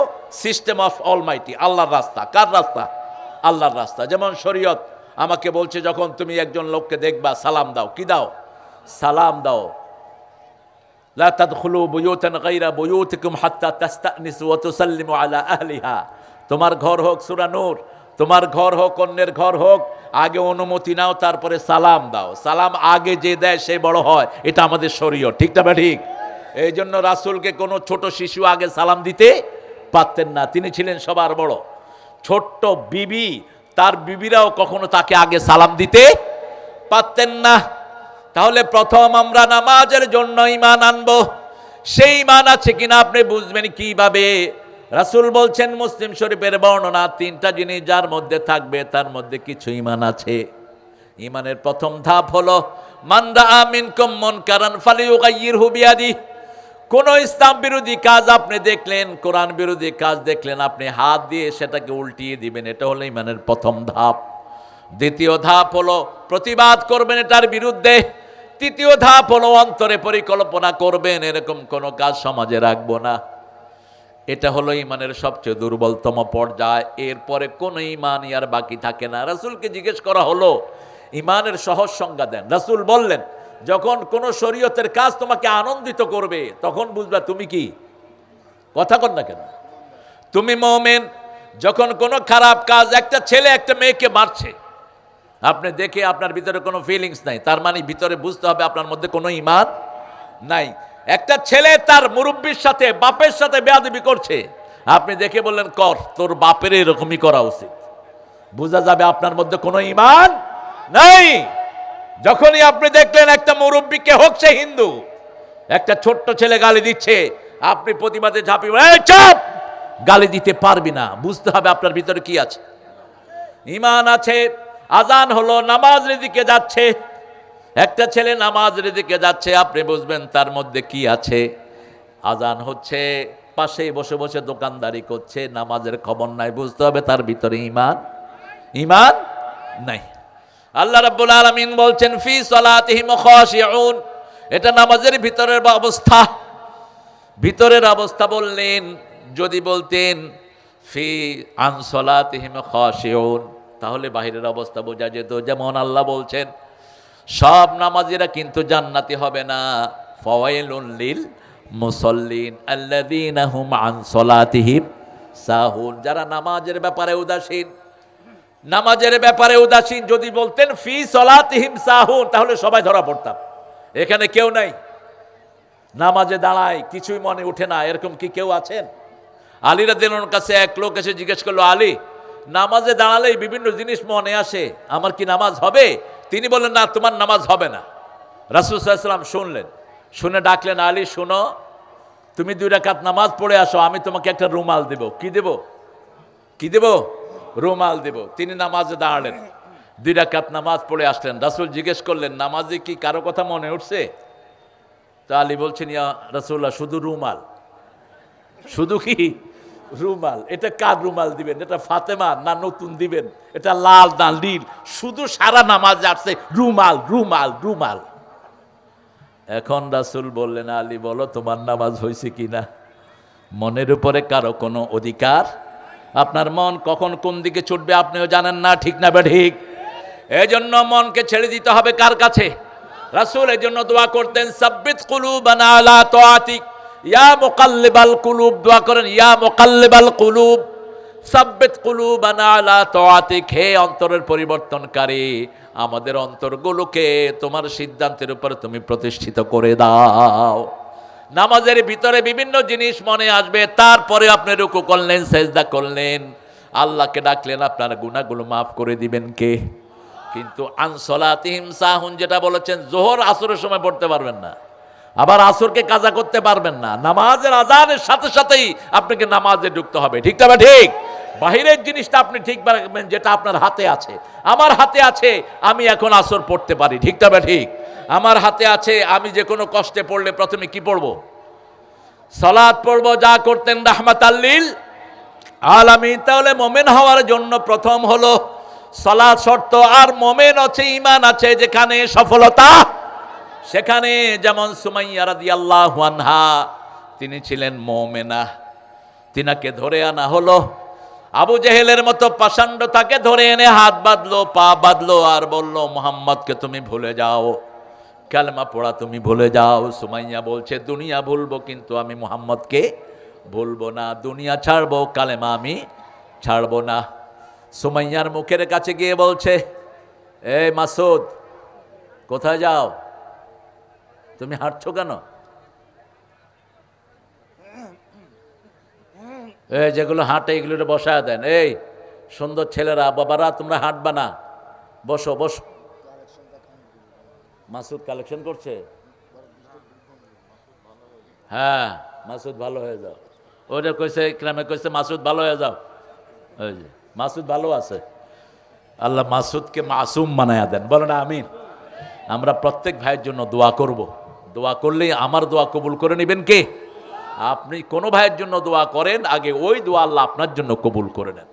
সিস্টেম অফ অলমাইটি, আল্লাহর রাস্তা। কার রাস্তা? আল্লাহর রাস্তা। যেমন শরীয়ত আমাকে বলছে যখন তুমি একজন লোককে দেখবা সালাম দাও। কি দাও? সালাম দাও। লা তাদখুলু বুয়ুতান গায়রা বুয়ুতিকুম হাত্তা তাস্তানিসু ওয়া তুসাল্লিমু আলা আহলিহা। তোমার ঘর হোক, সূরা নূর, তোমার ঘর হোক, অন্যের ঘর হোক, আগে অনুমতি নাও, তারপরে সালাম দাও। সালাম আগে যে দেয় সে বড় হয়, এটা আমাদের শরীয়ত, ঠিক না ঠিক? এই জন্য রাসূলকে কোনো ছোট শিশু আগে সালাম দিতে পারতেন না, তিনি ছিলেন সবার বড়। ছোট্ট বিবি, তার বিবিরাও কখনো তাকে আগে সালাম দিতে পারতেন না। তাহলে প্রথম আমরা নামাজের জন্য ঈমান আনবো। সেই ঈমান আছে কিনা আপনি বুঝবেন কিভাবে? রাসূল বলছেন, মুসলিম শরীফের বর্ণনা, তিনটা জিনিস যার মধ্যে থাকবে তার মধ্যে কিছু ঈমান আছে। ঈমানের প্রথম ধাপ হলো মান রাআ মিনকুম মুনকারান ফালিয়ুগাইয়িরহু বিয়াদিহি। কোন ইসলাম বিরোধী কাজ আপনি দেখলেন, কোরআন বিরোধী কাজ দেখলেন, আপনি হাত দিয়ে সেটাকে উল্টিয়ে দিবেন। এটা হলো ঈমানের প্রথম ধাপ। দ্বিতীয় ধাপ হলো প্রতিবাদ করবেন এটার বিরুদ্ধে। তৃতীয় ধাপ হলো অন্তরে পরিকল্পনা করবেন এরকম কোন কাজ সমাজে রাখবো না। এটা হলো ঈমানের সবচেয়ে দুর্বলতম পর্যায়। এরপরে কোন ঈমানই আর বাকি থাকে না। রাসূলকে জিজ্ঞেস করা হলো ঈমানের সহজ সংজ্ঞা দেন। রাসূল বললেন, যখন কোন শরীয়তের কাজ তোমাকে আনন্দিত করবে তখন বুঝবা তুমি কি। কথা কর না কেন? তুমি মুমিন। যখন কোনো খারাপ কাজ, একটা ছেলে একটা মেয়েকে মারছে, আপনি দেখে আপনার ভিতরে কোনো ফিলিংস নাই, তার মানে ভিতরে বুঝতে হবে আপনার মধ্যে কোনো ঈমান নাই। একটা ছেলে তার মুরব্বির সাথে, বাপের সাথে বেয়াদবি করছে, আপনি দেখে বললেন কর, তোর বাপের এরকমই করা উচিত, বোঝা যাবে আপনার মধ্যে কোনো ঈমান নাই। যখনই আপনি দেখলেন একটা মুরব্বিকে, হোক সে হিন্দু, একটা ছোট্ট ছেলে গালি দিচ্ছে, আপনি প্রতিবাদে ঝাঁপিয়ে পড়ে, এই চুপ, গালি দিতে পারবি না, বুঝতে হবে আপনার ভিতরে কি আছে, ঈমান আছে। আজান হলো, নামাজের দিকে যাচ্ছে, একটা ছেলে নামাজের দিকে যাচ্ছে, আপনি বুঝবেন তার মধ্যে কি আছে। আজান হচ্ছে, পাশে বসে বসে দোকানদারি করছে, নামাজের খবর নাই, বুঝতে হবে তার ভিতরে ঈমান নাই। আল্লাহ রাব্বুল আলামিন বলছেন ফি সলাতিহিম খাশিউন। এটা নামাজের ভিতরের অবস্থা। ভিতরের অবস্থা বললেন, যদি বলতেন ফি আন সলাতিহিম খাশিউন তাহলে বাহিরের অবস্থা বোঝা যেত। যেমন আল্লাহ বলছেন সব নামাজিরা কিন্তু জান্নাতি হবে না। ফাওয়াইলুন লিল মুসাল্লিন আল্লাযীনা হুম আন সালাতিহিম সাহুন, যারা নামাজের ব্যাপারে উদাসীন। নামাজের ব্যাপারে উদাসীন যদি বলতেন ফি সালাতিহিম সাহুন, তাহলে সবাই ধরা পড়তাম। এখানে কেউ নাই, নামাজে দাঁড়ায় কিছুই মনে উঠে না, এরকম কি কেউ আছেন? আলী রাদিয়াল্লাহু আনহুর কাছে এক লোক এসে জিজ্ঞেস করলো, আলী, নামাজে দাঁড়ালেই বিভিন্ন জিনিস মনে আসে, আমার কি নামাজ হবে? তিনি বললেন, না, তোমার নামাজ হবে না। রাসূল সাল্লাল্লাহু আলাইহি ওয়াসাল্লাম শুনলেন, শুনে ডাকলেন, আলী শুনো, তুমি 2 রাকাত নামাজ পড়ে আসো, আমি তোমাকে একটা রুমাল দেব। কি দেব? কি দেব? রুমাল দেব। তিনি নামাজে দাঁড়ালেন, 2 রাকাত নামাজ পড়ে আসলেন। রাসূল জিজ্ঞেস করলেন, নামাজে কি কারো কথা মনে উঠছে? তা আলী বলছেন, ইয়া রাসূলুল্লাহ, শুধু রুমাল। শুধু কি রুমাল? এটা কার রুমাল দিবেন? এটা ফাতেমা না নতুন দিবেন? এটা লাল না নীল? শুধু সারা নামাজে আসছে রুমাল রুমাল রুমাল। এখন রাসূল বললেন, আলী বলো, তোমার নামাজ হয়েছে কিনা? মনের উপরে কারো কোনো অধিকার? আপনার মন কখন কোন দিকে ছুটবে আপনিও জানেন না, ঠিক না বেঠিক? এই জন্য মনকে ছেড়ে দিতে হবে কার কাছে? রাসূল এই জন্য দোয়া করতেন, সাব্বিত কুলুবানা আলা তাআতিক ইয়া মুকাল্লিবাল কুলুব। দোয়া করেন, ইয়া মুকাল্লিবাল কুলুব সাব্বিত কুলুবানা আলা তাআতিক। হে অন্তরের পরিবর্তনকারী, আমাদের অন্তরগুলোকে তোমার সিদ্ধান্তের উপর তুমি প্রতিষ্ঠিত করে দাও। নামাজের ভিতরে বিভিন্ন জিনিস মনে আসবে, তারপরে আপনি রুকু করলেন, সেজদা করলেন, আল্লাহকে ডাকলেন, আপনার গুনাহগুলো মাফ করে দিবেন কে? কিন্তু আন সালাতিহিম সাহুন যেটা বলেছেন, যোহর আসরের সময় পড়তে পারবেন না, আবার আসরকে কাজা করতে পারবেন না। নামাজের আজানের সাথে সাথেই আপনাকে নামাজে ঢুকতে হবে, ঠিক না ঠিক? বাহিরের জিনিসটা আপনি ঠিক রাখবেন যেটা আপনার হাতে আছে। আমার হাতে আছে, আমি এখন আসর পড়তে পারি, ঠিক না ঠিক? আমার হাতে আছে, আমি যে কোনো কষ্টে পড়লে প্রথমে কি পড়বো? সালাত পড়বো, যা করতেন রাহমাতাল লিল আলামিন। তাহলে মুমিন হওয়ার জন্য প্রথম হলো সালাত শর্ত। আর মুমিন আছে, ঈমান আছে, যেখানে সফলতা সেখানে। যেমন সুমাইয়া রাদিয়াল্লাহু আনহা, তিনি ছিলেন মুমিনা, তিনাকে ধরে আনা হলো। আবু জেহেলের মতো পাষণ্ড তাকে ধরে এনে হাত বাঁধলো, পা বাঁধলো, আর বলল, মুহাম্মদকে তুমি ভুলে যাও, কালেমা পড়া তুমি ভুলে যাও। সুমাইয়া বলছে, দুনিয়া ভুলবো কিন্তু আমি মুহাম্মদকে ভুলবো না, দুনিয়া ছাড়বো, কালেমা আমি ছাড়বো না। সুমাইয়ার মুখের কাছে গিয়ে বলছে, এই মাসুদ, কোথায় যাও? তুমি হাঁটছো কেন? এই যেগুলো হাঁটে এগুলো বসায় দেন। এই সুন্দর ছেলেরা, বাবারা, তোমরা হাঁটবা না, বসো বসো। মাসুদ কালেকশন করছে। হ্যাঁ, মাসুদ ভালো হয়ে যাও। ওইটা কইছে, গ্রামে কইছে মাসুদ ভালো হয়ে যাও। ওই যে মাসুদ ভালো আছে, আল্লাহ মাসুদকে মাসুম বানায়া দেন, বলো না আমিন। আমরা প্রত্যেক ভাইয়ের জন্য দোয়া করব। দোয়া করলেই আমার দোয়া কবুল করে নেবেন কে? আপনি কোনো ভাইয়ের জন্য দোয়া করেন, আগে ওই দোয়া আল্লাহ আপনার জন্য কবুল করে নেন।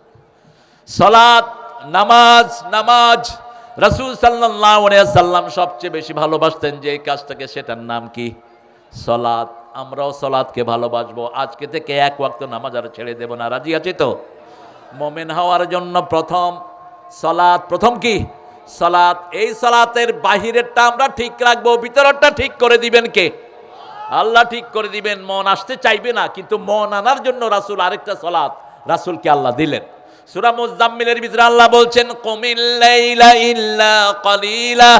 সালাত, নামাজ। নামাজ রাসূল সাল্লাল্লাহু আলাইহি ওয়াসাল্লাম সবচেয়ে বেশি ভালোবাসতেন যে কাজটাকে, সেটার নাম কি? সালাত। আমরাও সালাতকে ভালোবাসবো। আজকে থেকে এক ওয়াক্ত নামাজ আর ছেড়ে দেব না, রাজি আছি তো? মুমিন হওয়ার জন্য প্রথম সালাত। প্রথম কি? সালাত। এই সালাতের বাহিরেরটা আমরা ঠিক রাখবো, ভিতরেরটা ঠিক করে দিবেন কে? আল্লাহ ঠিক করে দিবেন। মন আসতে চাইবে না, কিন্তু মন আনার জন্য রাসূল আরেকটা সালাত রাসূলকে আল্লাহ দিলেন। সূরা মুজাম্মিলের ভিতরে আল্লাহ বলছেন, কুমিল লাইলা ইল্লা কালিলা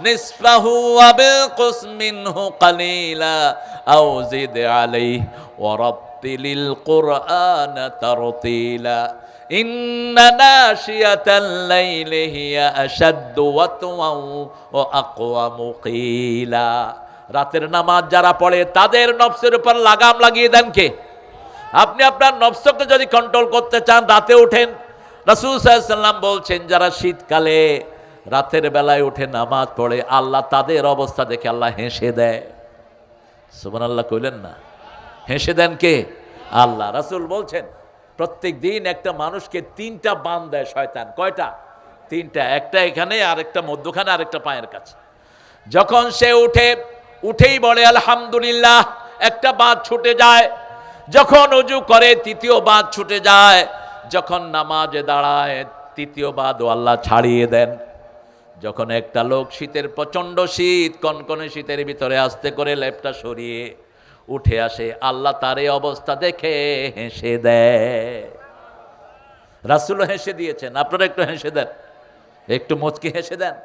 নিসফাহু ওয়া বিকুস মিনহু কালিলা আও জিদ আলাইহি ওয়া রাত্তিলিল কুরআনা তারতিলা ইন্না নাশিয়াতাল লাইলি হিয়া আশাদ্দু ওয়াতওয়াও ওয়া আকওয়ামু কিলা। রাতের নামাজ যারা পড়ে তাদের নফসের উপর লাগাম লাগিয়ে দেন কে? আপনি আপনার নফসকে যদি কন্ট্রোল করতে চান, রাতে উঠেন। রাসূল সাল্লাল্লাহু আলাইহি ওয়াসাল্লাম বলছেন, যারা শীতকালে রাতের বেলায় উঠে নামাজ পড়ে, আল্লাহ তাদের অবস্থা দেখে আল্লাহ হেসে দেয়। সুবহানাল্লাহ কইলেন না? হেসে দেন কে? আল্লাহ। রাসূল বলছেন, প্রত্যেক দিন একটা মানুষকে 3টা বান দেয় শয়তান। কয়টা? 3টা। একটা এখানে, আরেকটা মধ্যখানে, আরেকটা পায়ের কাছে। যখন সে উঠেই বলে আলহামদুলিল্লাহ, একটা বাঁধ ছুটে যায়। যখন ওযু করে, 3য় বাঁধ ছুটে যায়। যখন নামাজে দাঁড়ায়, 3য় বাঁধও আল্লাহ ছাড়িয়ে দেন। যখন একটা লোক শীতের প্রচন্ড শীত, কনকনে শীতের ভিতরে আস্তে করে লেপটা সরিয়ে উঠে আসে, আল্লাহ তার এই অবস্থা দেখে হেসে দেয়। রাসূলও হেসে দিয়েছেন, আপনারা একটু হেসে দেন, একটু মুচকি হেসে দেন।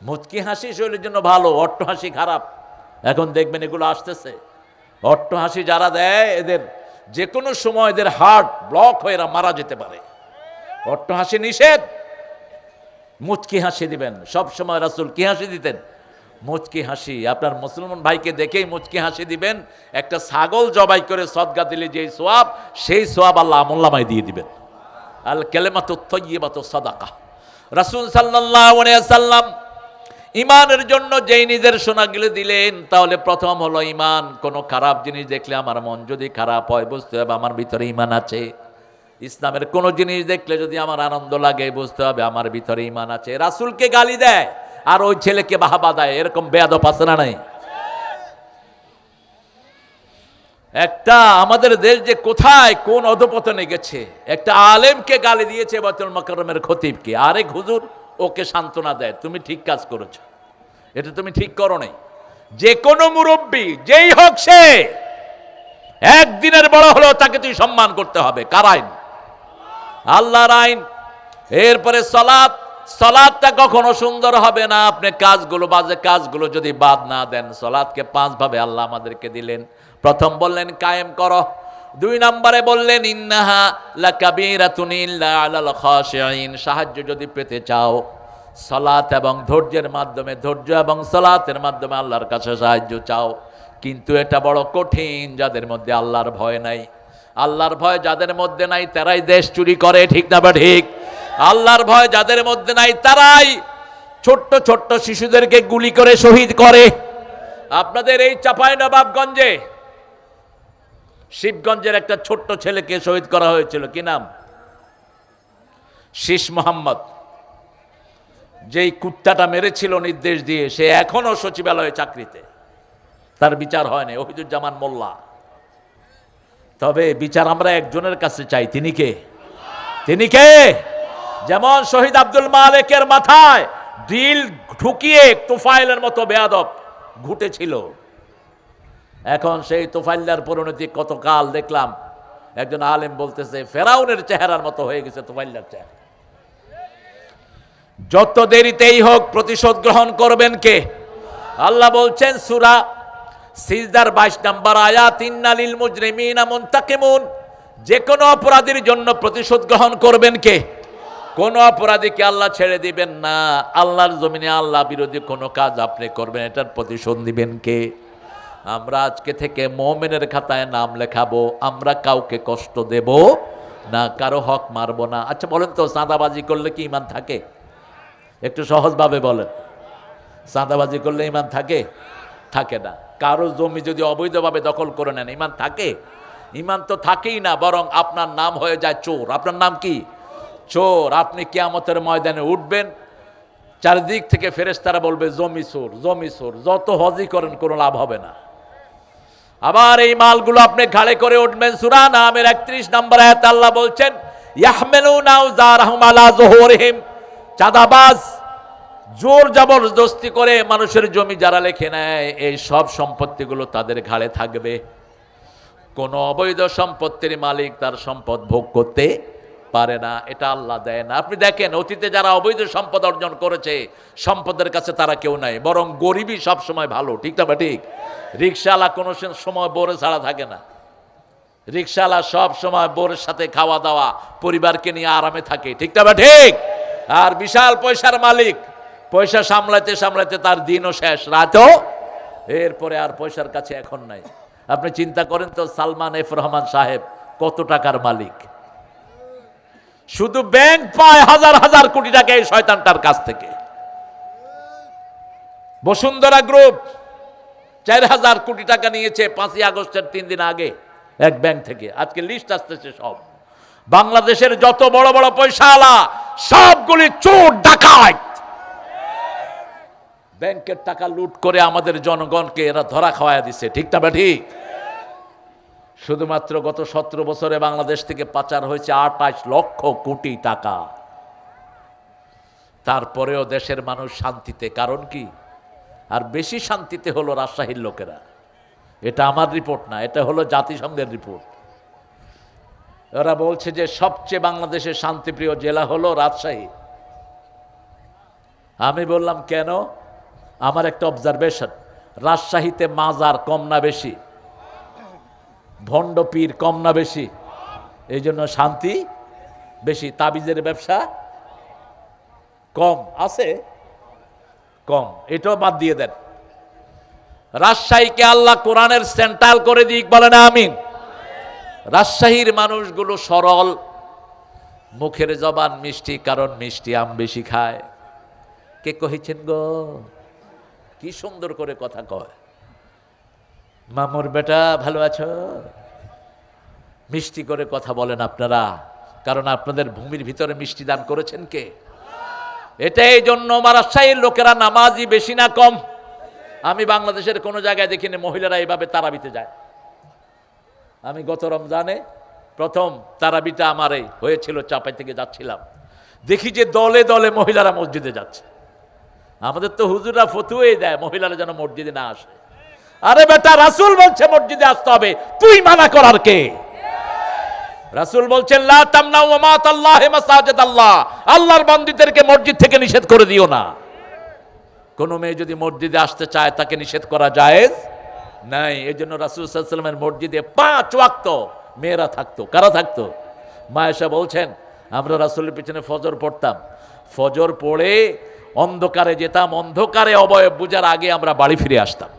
মুচকি হাসি শরীরের জন্য ভালো, অট্ট হাসি খারাপ। এখন দেখবেন এগুলো আসতেছে, অট্ট হাসি যারা দেয় এদের যে কোনো সময় এদের হার্ট ব্লক হয়ে এরা মারা যেতে পারে। অট্ট হাসি নিষেধ, মুচকি হাসি দিবেন। সব সময় রাসূল কি হাসি দিতেন? মুচকি হাসি। আপনার মুসলমান ভাইকে দেখেই মুচকি হাসি দিবেন। একটা ছাগল জবাই করে সদকা দিলে যেই সোয়াব, সেই সোয়াব আল্লাহ আমলনামায় দিয়ে দিবেন। আল কালিমাতুত তাইয়্যিবাতু সাদাকা। রাসূল সাল্লাল্লাহু আলাইহি ওয়াসাল্লাম ইমানের জন্য যেই নিদর্শনগুলো দিলেন, তাহলে প্রথম হলো ইমান। কোনো খারাপ জিনিস দেখলে আমার মন যদি খারাপ হয়, বুঝতে হবে আমার ভিতরে ইমান আছে। ইসলামের কোনো জিনিস দেখলে যদি আমার আনন্দ লাগে, বুঝতে হবে আমার ভিতরে ইমান আছে। রাসূলকে গালি দেয় আর ওই ছেলেকে বাহবা দেয়, এরকম বেয়াদব আছে না নাই? একটা আমাদের দেশ যে কোথায় কোন অধপতনে গেছে, একটা আলেমকে গালি দিয়েছে বাইতুল মুকাররমের খতিবকে। আরেক হুজুর ওকে সান্ত্বনা দেয়, তুমি ঠিক কাজ করেছো, এটা তুমি ঠিক করো নাই। যে কোনো মুরব্বী যেই হোক, সে একদিনের বড় হলেও তাকে তুই সম্মান করতে হবে। কার আইন? আল্লাহর আইন। এরপরে সালাত, সালাতটা কখনো সুন্দর হবে না আপনি কাজগুলো, বাজে কাজগুলো যদি বাদ না দেন। সালাতকে 5 ভাবে আল্লাহ আমাদেরকে দিলেন। প্রথম বললেন কায়েম করো, 2 নম্বরে বললেন ইন্নাহা লাকাবীরাতুন ইল্লা আলাল খাশিঈন। সাহায্য যদি পেতে চাও সালাত এবং ধৈর্যের মাধ্যমে, ধৈর্য এবং সালাতের মাধ্যমে আল্লাহর কাছে সাহায্য চাও। কিন্তু এটা বড় কঠিন যাদের মধ্যে আল্লাহর ভয় নাই। আল্লাহর ভয় যাদের মধ্যে নাই তারাই দেশ চুরি করে, ঠিক না বা ঠিক? আল্লাহর ভয় যাদের মধ্যে নাই তারাই ছোট্ট ছোট্ট শিশুদেরকে গুলি করে শহীদ করে। আপনাদের এই চাঁপাইনবাবগঞ্জে শিবগঞ্জের একটা ছোট্ট ছেলেকে শহীদ করা হয়েছিল, কি নাম? শীষ মোহাম্মদ। যেই কুত্তাটা মেরেছিল নির্দেশ দিয়ে, সে এখনো সচিবালয়ে চাকরিতে, তার বিচার হয়নি, ওহিদুজ্জামান মোল্লা। তবে বিচার আমরা একজনের কাছে চাই, তিনি কে? তিনি কে? যেমন শহীদ আব্দুল মালেকের মাথায় ডিল ঢুকিয়ে তোফাইলের মতো বেয়াদব ঘুটেছিল, এখন সেই তোফাইলার পরিণতি কতকাল দেখলাম। একজন আলেম বলতেছে ফেরাউনের চেহারার মতো হয়ে গেছে তোফাইলার চেহারা। যত দেরিতেই হোক প্রতিশোধ গ্রহণ করবেন কে? আল্লাহ বলছেন সূরা সিজদার 22 নম্বর আয়াত, ইন্নালিল মুজরিমিনা মুনতাকিমুন। যে কোনো অপরাধীর জন্য প্রতিশোধ গ্রহণ করবেন কে? কোন অপরাধীকে আল্লাহ ছেড়ে দিবেন না। আল্লাহর জমিনে আল্লাহ বিরোধী কোনো কাজ আপনি করবেন, এটার প্রতিশোধ দিবেন কে? আমরা আজকে থেকে মুমিনের খাতায় নাম লেখাবো, আমরা কাউকে কষ্ট দেব না, কারো হক মারবো না। আচ্ছা বলেন তো, চাঁদাবাজি করলে কি ঈমান থাকে? একটু সহজভাবে বলেন, চাঁদাবাজি করলে ঈমান থাকে? থাকে না। কারো জমি যদি অবৈধভাবে দখল করে নেন, ঈমান থাকে? ঈমান তো থাকেই না, বরং আপনার নাম হয়ে যায় চোর। আপনার নাম কি? চোর। আপনি কিয়ামতের ময়দানে উঠবেন, চারিদিক থেকে ফেরেশতারা বলবে জমি চোর, জমি চোর। যত হজি করেন কোনো লাভ হবে না। আবার এই মালগুলো আপনি ঘাড়ে করে উঠবেন। সূরা নামের 31 নম্বর আয়াতে আল্লাহ বলছেন ইয়াহমিলুনা আওজারহুম আলা যুহুরিহিম। চাঁদাবাজ জোর জবরদস্তি করে মানুষের জমি যারা লিখে নেয়, এই সব সম্পত্তিগুলো তাদের ঘাড়ে থাকবে। কোন অবৈধ সম্পত্তির মালিক তার সম্পদ ভোগ করতে পারে না, এটা আল্লাহ দেয় না। আপনি দেখেন অতীতে যারা অবৈধ সম্পদ অর্জন করেছে, সম্পদের কাছে তারা কেউ নাই, বরং গরিবই সব সময় ভালো, ঠিক না? ঠিক। রিকশাওয়ালা কোনো সময় বোরে ছাড়া থাকে না। রিকশাওয়ালা সব সময় বোরের সাথে খাওয়া দাওয়া, পরিবারকে নিয়ে আরামে থাকে, ঠিক না? ঠিক। আর বিশাল পয়সার মালিক, পয়সা সামলাতে সামলাতে তার দিনও শেষ, রাতও। এরপরে আর পয়সার কাছে এখন নাই। আপনি চিন্তা করেন তো, সালমান এফ রহমান সাহেব কত টাকার মালিক। শুধু ব্যাংক পায় হাজার হাজার কোটি টাকা এই শয়তানটার কাছ থেকে। বসুন্ধরা গ্রুপ 4000 কোটি টাকা নিয়েছে 5ই আগস্টের 3 দিন আগে এক ব্যাংক থেকে। আজকে লিস্ট আসতেছে সব। বাংলাদেশের যত বড় বড় পয়সাওয়ালা সবগুলি চোর ডাকাত। ব্যাংকের টাকা লুট করে আমাদের জনগণকে এরা ধরা খাওয়ায় দিচ্ছে, ঠিক না? ঠিক। শুধুমাত্র গত 17 বছরে বাংলাদেশ থেকে পাচার হয়েছে 28 লক্ষ কোটি টাকা। তারপরেও দেশের মানুষ শান্তিতে, কারণ কি? আর বেশি শান্তিতে হলো রাজশাহীর লোকেরা। এটা আমার রিপোর্ট না, এটা হলো জাতিসংঘের রিপোর্ট। ওরা বলছে যে সবচেয়ে বাংলাদেশের শান্তিপ্রিয় জেলা হলো রাজশাহী। আমি বললাম কেন? আমার একটা অবজারভেশন, রাজশাহীতে মাজার কম না বেশি, ভণ্ড পীর কম না বেশি, এই জন্য শান্তি বেশি। তাবিজের ব্যবসা কম আছে, কম, এটাও বাদ দিয়ে দেন। রাজশাহীকে আল্লাহ কোরআনের সেন্ট্রাল করে দিক, বলেন আমিন। রাজশাহীর মানুষগুলো সরল, মুখের জবান মিষ্টি, কারণ মিষ্টি আম বেশি খায়। কে কহিছেন গো? কি সুন্দর করে কথা কয়। মামুর বেটা ভালো আছো? মিষ্টি করে কথা বলেন আপনারা, কারণ আপনাদের ভূমির ভিতরে মিষ্টি দান করেছেন কে? এটাই জন্য রাজশাহীর লোকেরা নামাজি বেশি না কম? আমি বাংলাদেশের কোনো জায়গায় দেখিনি মহিলারা এইভাবে তারাবিতে যায়। আমি গত রমজানে প্রথম তারাবিটা আমার এই হয়েছিল, চাপাই থেকে যাচ্ছিলাম, দেখি যে দলে দলে মহিলারা মসজিদে যাচ্ছে। আমাদের তো হুজুররা ফতুয়াই দেয় মহিলারা যেন মসজিদে না আসে। আরে বেটা, রাসূল বলছে মসজিদে আসতে হবে, তুই মানা করার কে? রাসূল বলছেন লা তামনাউ মাতাল্লাহি মাসাজিদাল্লাহ, আল্লাহর বান্দীদেরকে মসজিদ থেকে নিষেধ করে দিও না। কোন মেয়ে যদি মসজিদে আসতে চায় তাকে নিষেধ করা জায়েজ নাই। এজন্য রাসূল সাল্লাল্লাহু আলাইহি ওয়াসাল্লামের মসজিদে 5 ওয়াক্ত মেয়েরা থাকতো। কারা থাকতো? মা আয়েশা বলছেন আমরা রাসূলের পিছনে ফজর পড়তাম, ফজর পড়ে অন্ধকারে যেতাম, অন্ধকারে অবয়ব বুঝার আগে আমরা বাড়ি ফিরে আসতাম।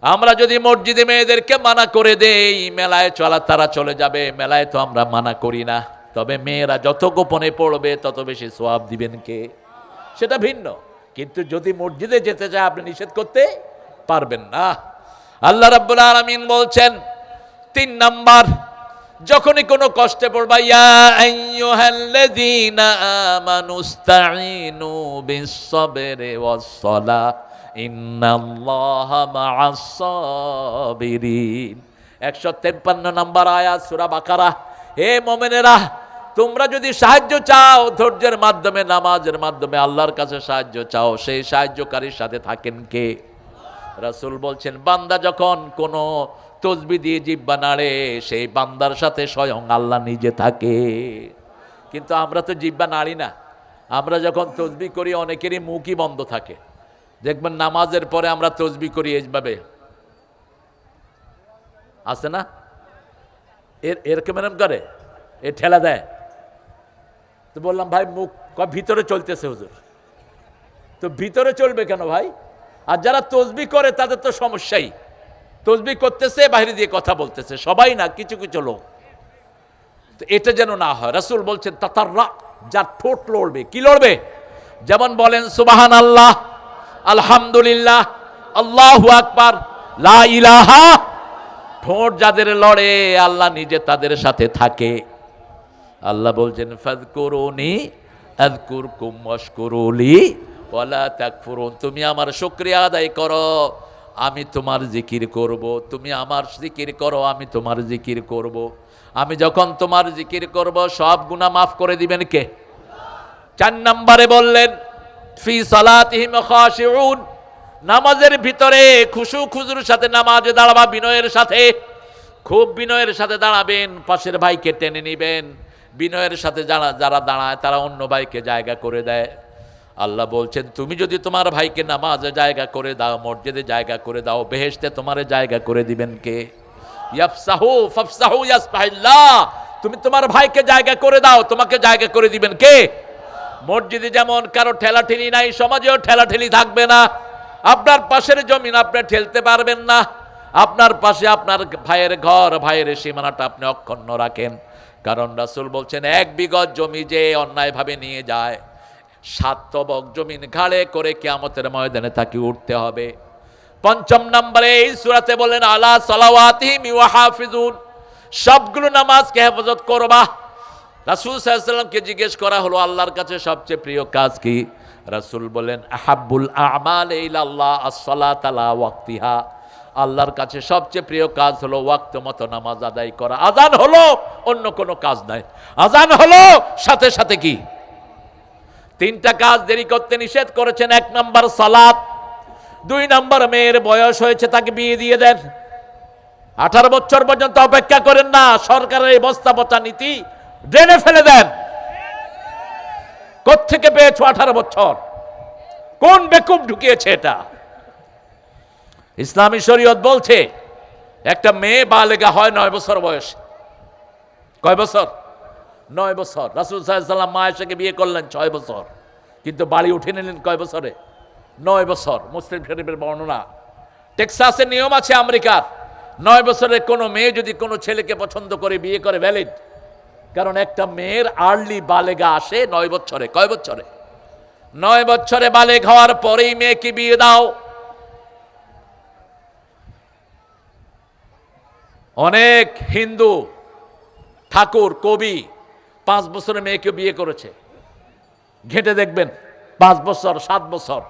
আমরা যদি মসজিদে মেয়েদেরকে মানা করে দেই, মেলায় চলা তারা চলে যাবে, মেলায় তো আমরা মানা করি না। তবে মেয়েরা যত গোপনে পড়বে তত বেশি সওয়াব দিবেন কে? সেটা ভিন্ন। কিন্তু যদি মসজিদে যেতে চায় আপনি নিষেধ করতে পারবেন না। আল্লাহ রাব্বুল আলামিন বলছেন 3 নাম্বার, যখনই কোনো কষ্টে পড়বা, ইয়া আইয়ুহাল্লাযীনা আমানুস্তাঈনু বিস-সাবরি ওয়াস-সালাহ ইন্নাল্লাহা মা'আস সাবিরিন। 153 নম্বর আয়াত সূরা বাকারা। হে মুমিনেরা, তোমরা যদি সাহায্য চাও ধৈর্যের মাধ্যমে, নামাজের মাধ্যমে আল্লাহর কাছে সাহায্য চাও, সেই সাহায্যকারীর সাথে থাকেন কে? রাসূল বলছেন বান্দা যখন কোনো তসবিহ দিয়ে জিহ্বা নাড়ে, সেই বান্দার সাথে স্বয়ং আল্লাহ নিজে থাকে। কিন্তু আমরা তো জিহ্বা নাড়ি না। আমরা যখন তসবিহ করি অনেকেরই মুখই বন্ধ থাকে। দেখবেন নামাজের পরে আমরা তসবিহ করি এইভাবে, আছে না? এরকম এরকম করে, এ ঠেলা দেয়। তো বললাম ভাই মুখ ভিতরে চলতেছে হুজুর। তো ভিতরে চলবে কেন ভাই? আর যারা তসবিহ করে তাদের তো সমস্যাই, তসবিহ করতেছে বাইরে দিয়ে কথা বলতেছে, সবাই না, কিছু কিছু লোক। তো এটা যেন না হয়। রাসূল বলছেন তাতাররা, যার ঠোঁট লড়বে। কি লড়বে? যেমন বলেন সুবহানাল্লাহ, আলহামদুলিল্লাহ, আল্লাহু আকবার, লা ইলাহা। ঠোঁট যাদের লড়ে আল্লাহ নিজে তাদের সাথে থাকে। আল্লাহ বলছেন ফাযকুরুনি আযকুরকুম ওয়াশকুরুলি ওয়ালা তাকফুরুন। তুমি আমার শুকরিয়া আদায় করো, আমি তোমার জিকির করব। তুমি আমার জিকির করো, আমি তোমার জিকির করব। আমি যখন তোমার জিকির করব সব গুনাহ মাফ করে দিবেন কে? 4 নম্বরে বললেন ফি সালাতিহিম খাশিউন, নামাজের ভিতরে খুশু খুজুর সাথে নামাজে দাঁড়াবা, বিনয়ের সাথে, খুব বিনয়ের সাথে দাঁড়াবেন। পাশের ভাইকে টেনে নিবেন। বিনয়ের সাথে যারা দাঁড়ায় তারা অন্য ভাইকে জায়গা করে দেয়। আল্লাহ বলছেন তুমি যদি তোমার ভাইকে নামাজে জায়গা করে দাও, মসজিদে জায়গা করে দাও, বেহেশতে তোমার জায়গা করে দিবেন কে? ইয়াফসাহু ফাফসাহু ইয়াসফাহিল্লাহ, তুমি তোমার ভাইকে জায়গা করে দাও, তোমাকে জায়গা করে দিবেন কে? মসজিদে যেমন কারো ঠেলাঠেলি নাই, সমাজেও ঠেলাঠেলি থাকবে না। আপনার পাশের জমিন আপনি ঠেলতে পারবেন না। আপনার পাশে আপনার ভাইয়ের ঘর, ভাইয়ের সীমানাটা আপনি অক্ষুণ্ণ রাখেন। কারণ রাসূল বলছেন 1 বিঘত জমি যে অন্যায়ভাবে নিয়ে যায়, 7 তবক জমিন ঘাড়ে করে কিয়ামতের ময়দানে তাকে উঠতে হবে। 5 নম্বরে এই সূরাতে বলেন আলা সালাওয়াতিহিম ওয়া হাফিজুন, সবগুলো নামাজকে হেফাজত করবা। রাসূল সাল্লাল্লাহু আলাইহি ওয়াসাল্লামকে জিজ্ঞেস করা হলো আল্লাহর কাছে সবচেয়ে প্রিয় কাজ কি? রাসূল বলেন আহাব্বুল আ'মাল ইলাল্লাহ আস-সালাতু আলা ওয়াক্তিহা, আল্লাহর কাছে সবচেয়ে প্রিয় কাজ হলো ওয়াক্ত মতো নামাজ আদায় করা। আযান হলো, অন্য কোনো কাজ নাই। আযান হলো সাথে সাথে কি? তিনটা কাজ দেরি করতে নিষেধ করেছেন। 1 নম্বর সালাত, 2 নম্বর মেয়ের বয়স হয়েছে তাকে বিয়ে দিয়ে দেন। 18 বছর পর্যন্ত অপেক্ষা করেন না, সরকারের এই বস্তা পচা নীতি ড্রেনে ফেলে দেন। কোত্থেকে পেয়েছো 18 বছর? কোন বেকুব ঢুকিয়েছে এটা? ইসলামী শরীয়ত বলছে একটা মেয়ে বালেগা হয় 9 বছর বয়সে। কয় বছর? 9 বছর। রাসূল সাল্লাল্লাহু আলাইহি ওয়াসাল্লাম মা আয়েশাকে বিয়ে করলেন 6 বছর, কিন্তু বাড়ি উঠে নিলেন কয় বছরে? 9 বছর। মুসলিম শরীফের বর্ণনা। টেক্সাসের নিয়ম আছে আমেরিকার, 9 বছরের কোনো মেয়ে যদি কোনো ছেলেকে পছন্দ করে বিয়ে করে ভ্যালিড। কারণ একটা মেয়ের আর্লি বালেগা আসে 9 বছরে। কয় বছরে? 9 বছরে বালেগ হওয়ার পরেই মেয়েকে বিয়ে দাও। অনেক হিন্দু ঠাকুর কবি 5 বছরে মেয়েকে বিয়ে করেছে। ঘেটে দেখবেন 5 বছর 7 বছর।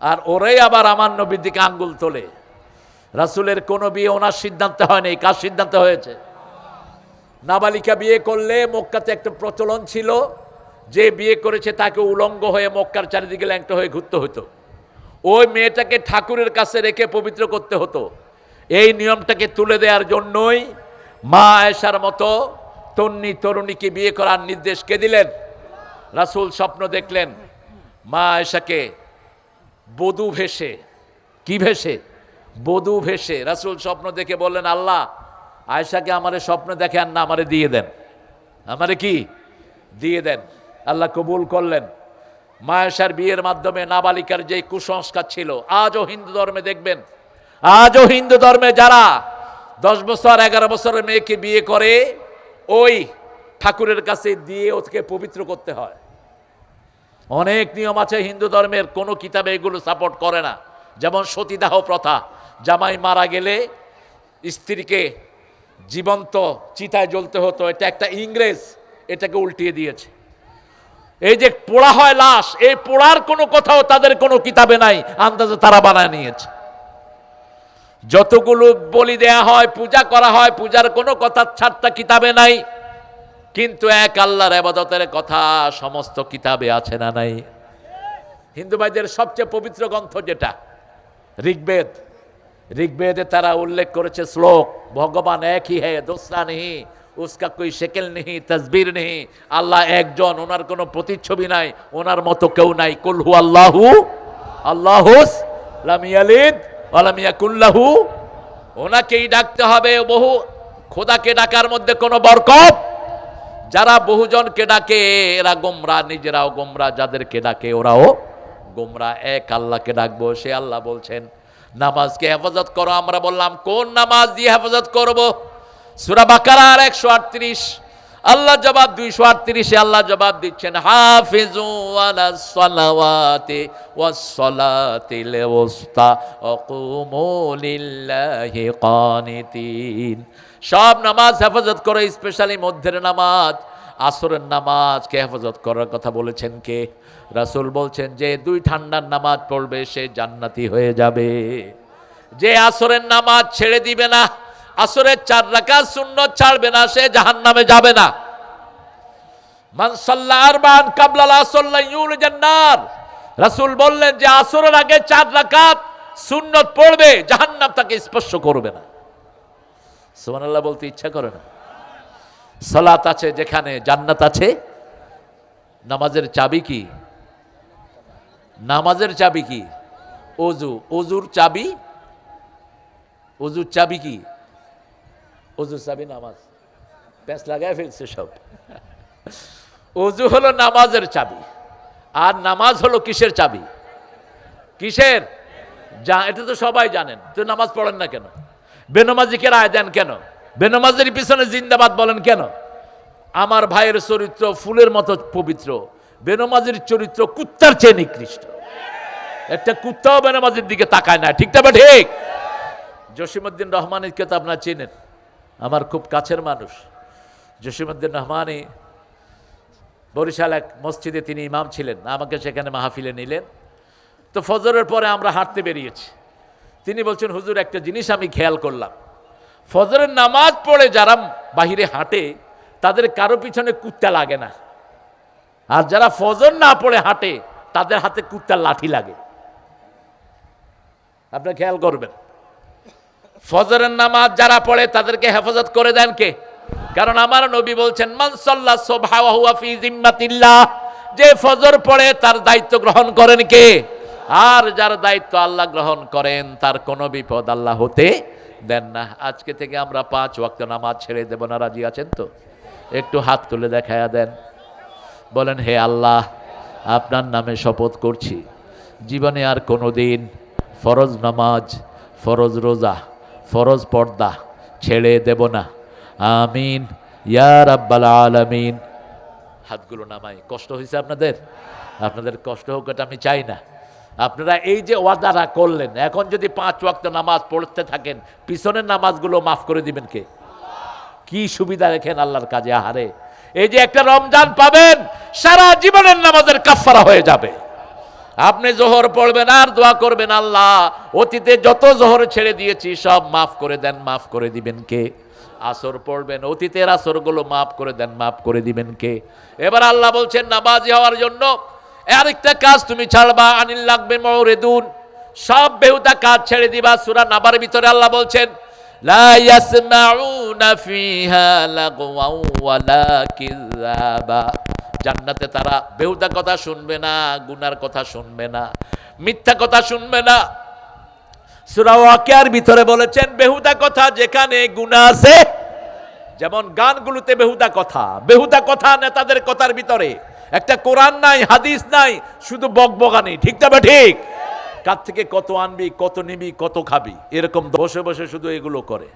আর ওরাই আবার আমার নবীর দিকে আঙ্গুল তোলে। রাসূলের কোনো বিয়ে ওনার সিদ্ধান্তে হয়নি, কার সিদ্ধান্তে হয়েছে? নাবালিকা বিয়ে করলে মক্কাতে একটা প্রচলন ছিল, যে বিয়ে করেছে তাকে উলঙ্গ হয়ে মক্কার চারিদিকে ল্যাংটা হয়ে ঘুরতে হতো। ওই মেয়েটাকে ঠাকুরের কাছে রেখে পবিত্র করতে হতো। এই নিয়মটাকে তুলে দেওয়ার জন্যই মা আয়েশার মতো তন্নি তরুণীকে বিয়ে করার নির্দেশ কে দিলেন? রাসূল স্বপ্ন দেখলেন মা আয়েশাকে বধূ ভেসে। কি ভেসে? বধূ ভেসে। রাসূল স্বপ্ন দেখে বললেন, আল্লাহ আয়েশাকে আমারে স্বপ্ন দেখেন না, আমারে দিয়ে দেন। আমারে কি দিয়ে দেন? আল্লাহ কবুল করলেন। মা আয়েশার বিয়ের মাধ্যমে নাবালিকার যে কুসংস্কার ছিল, আজও হিন্দু ধর্মে দেখবেন, আজও হিন্দু ধর্মে যারা 10 বছর 11 বছরের মেয়েকে বিয়ে করে, ওই ঠাকুরের কাছে দিয়ে ওকে পবিত্র করতে হয়। অনেক নিয়ম আছে হিন্দু ধর্মের, কোনো কিতাবে এগুলো সাপোর্ট করে না। যেমন সতীদাহ প্রথা, জামাই মারা গেলে স্ত্রীকে জীবন্ত চিতায় জ্বলতে হতো, এটা একটা ইংরেজ এটাকে উল্টিয়ে দিয়েছে। এই যে পোড়া হয় লাশ, এই পোড়ার কোনো কোথাও তাদের কোনো কিতাবে নাই, আন্দাজে তারা বানায় নিয়েছে। যতগুলো বলি দেয়া হয়, পূজা করা হয়, পূজার কোনো কথা ছাড়টা কিতাবে নাই, কিন্তু এক আল্লাহর ইবাদতের কথা সমস্ত কিতাবে আছে না নাই? হিন্দু ভাইদের সবচেয়ে পবিত্র গ্রন্থ যেটা ঋগ্বেদ, ঋগ্বেদে তারা উল্লেখ করেছে শ্লোক, ভগবান এক হি হ্যায়, দোসরা নেহি, উসকা কোই শেকেল নেহি, তসবির নেহি। আল্লাহ একজন, ওনার কোনো প্রতিচ্ছবি নাই, ওনার মতো কেউ নাই। কুল হু আল্লাহু আল্লাহুস লাম ইয়ালিদ ওয়া লাম ইয়াকুল লাহু। ওনাকেই ডাকতে হবে। বহু খোদাকে ডাকার মধ্যে কোনো বরকত। যারা বহুজনকে ডাকে এরা গোমরা, নিজেরাও গোমরা, যাদেরকে ডাকে ওরাও গোমরা। এক আল্লাহকে ডাকবো, সে আল্লাহ বলছেন নামাজকে হেফাজত করো। আমরা বললাম কোন নামাজ দিয়ে হেফাজত করব? সূরা বাকারার 138 আল্লাহ জবাব, 238 আল্লাহ জবাব দিচ্ছেন, হাফিজু আলাস সালাওয়াতি ওয়াস সালাতিল উসতা ওয়া কুমু লিল্লাহি কানিতিন। সব নামাজ হেফাজত করো, স্পেশালি মধ্যের নামাজ, আসরের নামাজকে হেফাজত করার কথা বলেছেন কে? রাসূল বলছেন যে 2 ঠান্ডার নামাজ পড়বে সে জান্নাতি হয়ে যাবে। যে আসরের নামাজ ছেড়ে দিবে না, আসরের 4 রাকাত সুন্নত ছাড়বে না, সে জাহান্নামে যাবে না। মান সাল্লা আরবান ক্বাবলা আল-আসর লা ইউলিজান নার। রাসূল বললেন যে আসরের আগে 4 রাকাত সুন্নত পড়বে, জাহান্নাম তাকে স্পর্শ করবে না। সুবহানাল্লাহ বলতে ইচ্ছা করে না? সালাত আছে যেখানে, জান্নাত আছে। নামাজের চাবি কি? নামাজের চাবি কি? ওযু। ওযুর চাবি, ওযুর চাবি কি? ওযুর চাবি নামাজ। প্যাঁচ লাগায় ফেলছে সব। ওযু হলো নামাজের চাবি, আর নামাজ হলো কিসের চাবি? কিসের? এটা তো সবাই জানেন, তো নামাজ পড়েন না কেন? বেনামাজিকে রায় দেন কেন? বেনামাজের পিছনে জিন্দাবাদ বলেন কেন? আমার ভাইয়ের চরিত্র ফুলের মতো পবিত্র, বেনামাজির চরিত্র কুত্তার চেয়ে নিকৃষ্ট। একটা কুত্তাও বেনামাজির দিকে তাকায় না, ঠিক না? ঠিক। জসিমউদ্দিন রহমানীকে তো আপনারা চেনেন, আমার খুব কাছের মানুষ। জসিমউদ্দিন রহমানী বরিশাল এক মসজিদে তিনি ইমাম ছিলেন, আমাকে সেখানে মাহফিলে নিলেন। তো ফজরের পরে আমরা হাঁটতে বেরিয়েছি। তিনি বলছেন, হুজুর একটা জিনিস আমি খেয়াল করলাম, ফজরের নামাজ পড়ে যারা বাহিরে হাঁটে তাদের কারো পিছনে কুত্তা লাগে না। আর যারা ফজর না পড়ে হাঁটে তাদের হাতে কুত্তার লাঠি লাগে। আপনি খেয়াল করবেন, ফজরের নামাজ যারা পড়ে তাদেরকে হেফাজত করে দেন কে? কারণ আমার নবী বলছেন, মান সাল্লা সুবহা ওয়া হুয়া ফি জিম্মাতিল্লাহ, যে ফজর পড়ে তার দায়িত্ব গ্রহণ করেন কে? আর যার দায়িত্ব আল্লাহ গ্রহণ করেন তার কোনো বিপদ আল্লাহ হতে দেন না। আজকে থেকে আমরা 5 ওয়াক্ত নামাজ ছেড়ে দেব না, রাজি আছেন তো? একটু হাত তুলে দেখায়া দেন, বলেন, হে আল্লাহ, আপনার নামে শপথ করছি জীবনে আর কোনো দিন ফরজ নামাজ, ফরজ রোজা, ফরজ পর্দা ছেড়ে দেব না। আমিন ইয়া রাব্বাল আলামিন। হাতগুলো নামাই। কষ্ট হয়েছে আপনাদের? আপনাদের কষ্ট হোক এটা আমি চাই না। আপনারা এই যে ওয়াদাটা করলেন, এখন যদি 5 ওয়াক্ত নামাজ পড়তে থাকেন, পিছনের নামাজগুলো মাফ করে দিবেন কে? কি সুবিধা রেখেন আল্লাহর কাজে। আহারে, এই যে একটা রমজান পাবেন, সারা জীবনের নামাজের কাফারা হয়ে যাবে। আপনি জোহর পড়বেন আর দোয়া করবেন, আল্লাহ অতীতে যত জোহর ছেড়ে দিয়েছি সব মাফ করে দেন, মাফ করে দিবেন কে? আসর পড়বেন, অতীতের আসরগুলো মাফ করে দেন, মাফ করে দিবেন কে? এবার আল্লাহ বলছেন নামাজি হওয়ার জন্য আরেকটা কাজ তুমি ছাড়বা, আনিল লাগবে মওরিদুন, সব বেহুদা কাজ ছেড়ে দিবা। সূরা নাবার ভিতরে আল্লাহ বলছেন, লা ইয়াসমাউনা ফিহা লাগওয়া ওয়ালা কিযাবা, জান্নাতে তারা বেহুদা কথা শুনবে না, গুনার কথা শুনবে না, মিথ্যা কথা শুনবে না। সূরা ওয়াকিয়ার ভিতরে বলেছেন বেহুদা কথা যেখানে গুনাহ আছে, যেমন গানগুলোতে বেহুদা কথা নেতাদের কথার ভিতরে, একটা কোরআন নাই, হাদিস নাই, শুধু বকবকানি, ঠিক না? ঠিক। কার থেকে কত আনবি, কত নিবি, কত খাবি, এরকম বসে বসে শুধু এগুলো করে।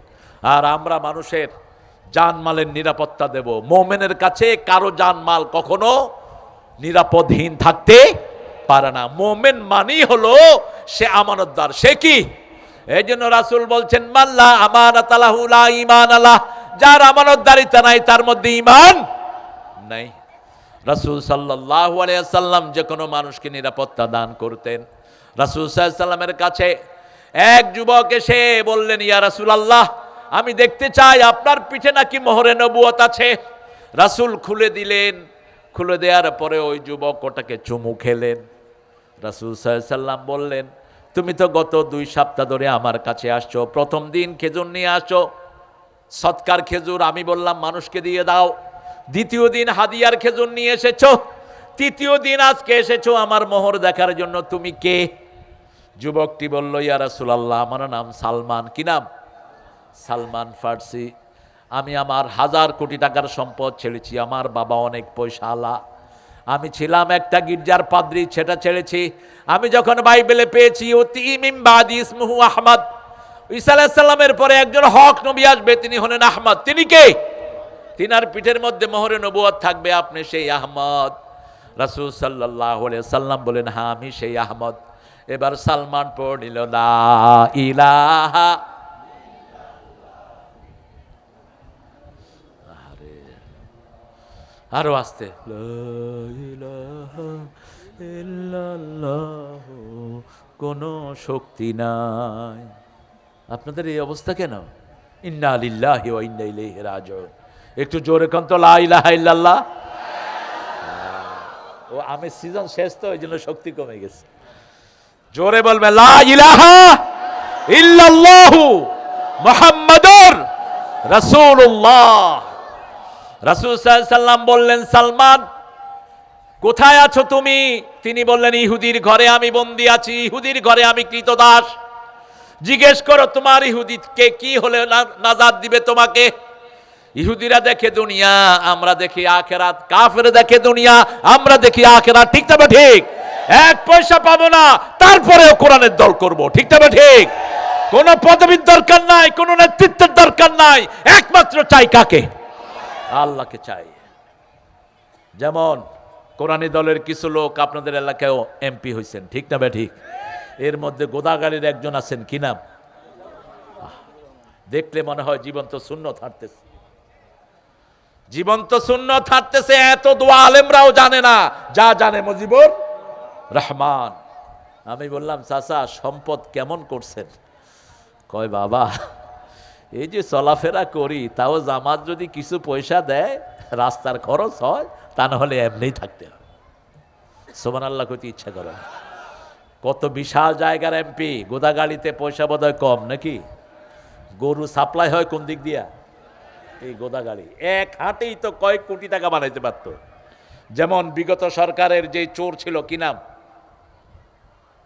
আর আমরা মানুষের জানমালের নিরাপত্তা দেব। মুমিনের কাছে কারো জানমাল কখনো নিরাপদহীন থাকতে পারে না। মুমিন মানেই হলো সে আমানতদার। সে কি? এই জন্য রাসূল বলছেন, মাল্লা আমানাত লাহু লা ঈমান আলাহ, যার আমানতদারিতা নাই তার মধ্যে ঈমান নাই। রাসূল সাল্লাল্লাহু আলাইহি ওয়াসাল্লাম যে কোনো মানুষকে নিরাপত্তা দান করতেন। রাসূল সাল্লাল্লাহু আলাইহি ওয়াসাল্লামের কাছে এক যুবক এসে বললেন, ইয়া রাসূলুল্লাহ, আমি দেখতে চাই আপনার পিঠে নাকি মোহরে নবুয়ত আছে। রাসূল খুলে দিলেন। খুলে দেওয়ার পরে ওই যুবক ওটাকে চুমু খেলেন। রাসূল সাল্লাল্লাহু আলাইহি ওয়াসাল্লাম বললেন, তুমি তো গত 2 সপ্তাহ ধরে আমার কাছে আসছো, প্রথম দিন খেজুর নিয়ে আসছো, সৎকার খেজুর, আমি বললাম মানুষকে দিয়ে দাও। দ্বিতীয় দিন হাদিয়ার খেজুর নিয়ে এসেছো, তৃতীয় দিন আজকে এসেছো আমার মোহর দেখার জন্য, তুমি কে? যুবকটি বলল, ইয়া রাসূলুল্লাহ, আমার নাম সালমান। কি নাম? সালমান ফার্সি। আমি আমার 1000 কোটি টাকার সম্পদ ছেড়েছি, আমার বাবা অনেক পয়সাওয়ালা, আমি ছিলাম একটা গির্জার পাদ্রী, সেটা ছেড়েছি। আমি যখন বাইবেলে পেয়েছি অতি মিন বাদি ইসমুহু আহমদ, ঈসা আলাইহিস সালামের পরে একজন হক নবী আসবে, তিনি হলেন আহমদ। তিনি কে? তিনার পিঠের মধ্যে মোহরে নবুয়ত থাকবে, আপনি সেই আহমদ। রাসূল সাল্লাল্লাহু আলাইহি ওয়াসাল্লাম বলেন, হ্যাঁ আমি সেই আহমদ। এবার সালমান পড়ল লা ইলাহা, আরো আস্তে, কোনো শক্তি নাই। আপনাদের এই অবস্থা কেন? ইন্না লিল্লাহি ওয়া ইন্না ইলাইহি রাজিউন। একটু জোরে কোন তো, লা ইলাহা ইল্লাল্লাহ। ও আমের সিজন শেষ তো, এই জন্য শক্তি কমে গেছে। জোরে বলবে, লা ইলাহা ইল্লাল্লাহু মুহাম্মাদুর রাসূলুল্লাহ। রাসূল সাল্লাল্লাহু আলাইহি সাল্লাম বললেন, সালমান কোথায় আছো তুমি? তিনি বললেন, ইহুদির ঘরে আমি বন্দী আছি, ইহুদির ঘরে আমি কৃতদাস। জিজ্ঞেস করো তোমার ইহুদিকে কি হলে নাজাত দিবে তোমাকে। ইহুদিরা দেখে দুনিয়া, আমরা দেখি আখিরাত। কাফের দেখে দুনিয়া, আমরা দেখি আখিরাত। ঠিক তবে ঠিক। 1 পয়সা পাবো না, তারপরেও কোরআনের দল করব। ঠিক তবে ঠিক। কোনো পদবীর দরকার নাই, কোনো নেতৃত্বের দরকার নাই, একমাত্র চাই কাকে? আল্লাহকে চাই। যেমন কোরআনী দলের কিছু লোক আপনাদের এলাকায়ও এমপি হয়েছেন, ঠিক না বে ঠিক? এর মধ্যে গোদাগাড়ির একজন আছেন, কি নাম? দেখলে মনে হয় জীবন্ত সুন্নত হাঁটতেছে, জীবন্ত সুন্নত হাঁটতেছে। এত দোয়া আলেমরাও জানে না, যা জানে মুজিবুর রহমান। আমি বললাম, চাচা সম্পদ কেমন করছেন? কয়, বাবা এই যে চলাফেরা করি, তাও জামাত যদি কিছু পয়সা দেয়, রাস্তার খরচ হয়, তা না হলে এমনিই থাকতে হবে। সুবহানাল্লাহ কইতে ইচ্ছা করে না। কত বিশাল জায়গার এমপি, গোদাগাড়িতে পয়সা বোধহয় কম নাকি? গরু সাপ্লাই হয় কোন দিক দিয়া? এই গোদাগাড়ি। এক হাটেই তো কয়েক কোটি টাকা বানাইতে পারত। যেমন বিগত সরকারের যে চোর ছিল, কি নাম?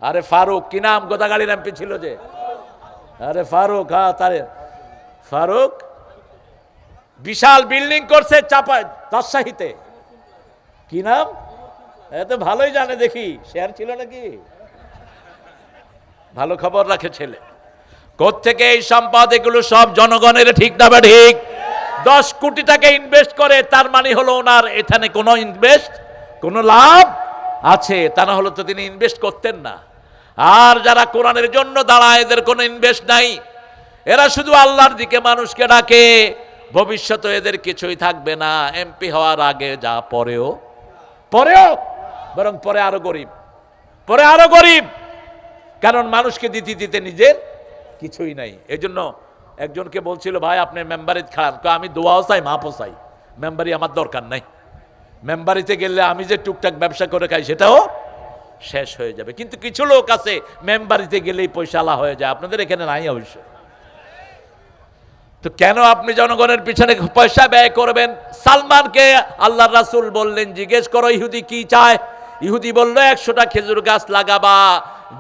আরে ফারুক, কি নাম গোদাগাড়ির এমপি ছিল যে? আরে ফারুক, হ্যাঁ তারে ফারুক। বিশাল বিল্ডিং করছে চাপায় রাজশাহীতে, কি নাম? এত ভালোই জানে দেখি, শেয়ার ছিল নাকি? ভালো খবর রাখে ছেলে। কোত্থেকে এই সম্পদ? এগুলো সব জনগণের, ঠিক না বা ঠিক? 10 কোটি টাকা ইনভেস্ট করে, তার মানে হলো ওনার এখানে কোনো ইনভেস্ট, কোনো লাভ আছে? তা না হলো তো তিনি ইনভেস্ট করতেন না। আর যারা কোরআনের জন্য দাঁড়ায়, এদের কোনো ইনভেস্ট নাই। এরা শুধু আল্লাহর দিকে মানুষকে ডাকে। ভবিষ্যতে এদের কিছুই থাকবে না, এমপি হওয়ার আগে যা, পরেও বরং পরে আরো গরিব, পরে আরো গরিব। কারণ মানুষকে দিতে দিতে নিজের কিছুই নাই। এই জন্য একজনকে বলছিল, ভাই আপনি মেম্বারে খান, আমি দোয়াও চাই মাপও চাই, মেম্বারি আমার দরকার নাই। মেম্বারিতে গেলে আমি যে টুকটাক ব্যবসা করে খাই সেটাও শেষ হয়ে যাবে। কিন্তু কিছু লোক আছে মেম্বারিতে গেলেই পয়সালা হয়ে যায়, আপনাদের এখানে নাই অবশ্য। তো কেন আপনি জনগণের পিছনে পয়সা ব্যয় করবেন? সালমানকে আল্লাহর রাসূল বললেন, জিজ্ঞেস করো ইহুদি কি চায়। ইহুদি বলল, 100টা খেজুর গাছ লাগাবা,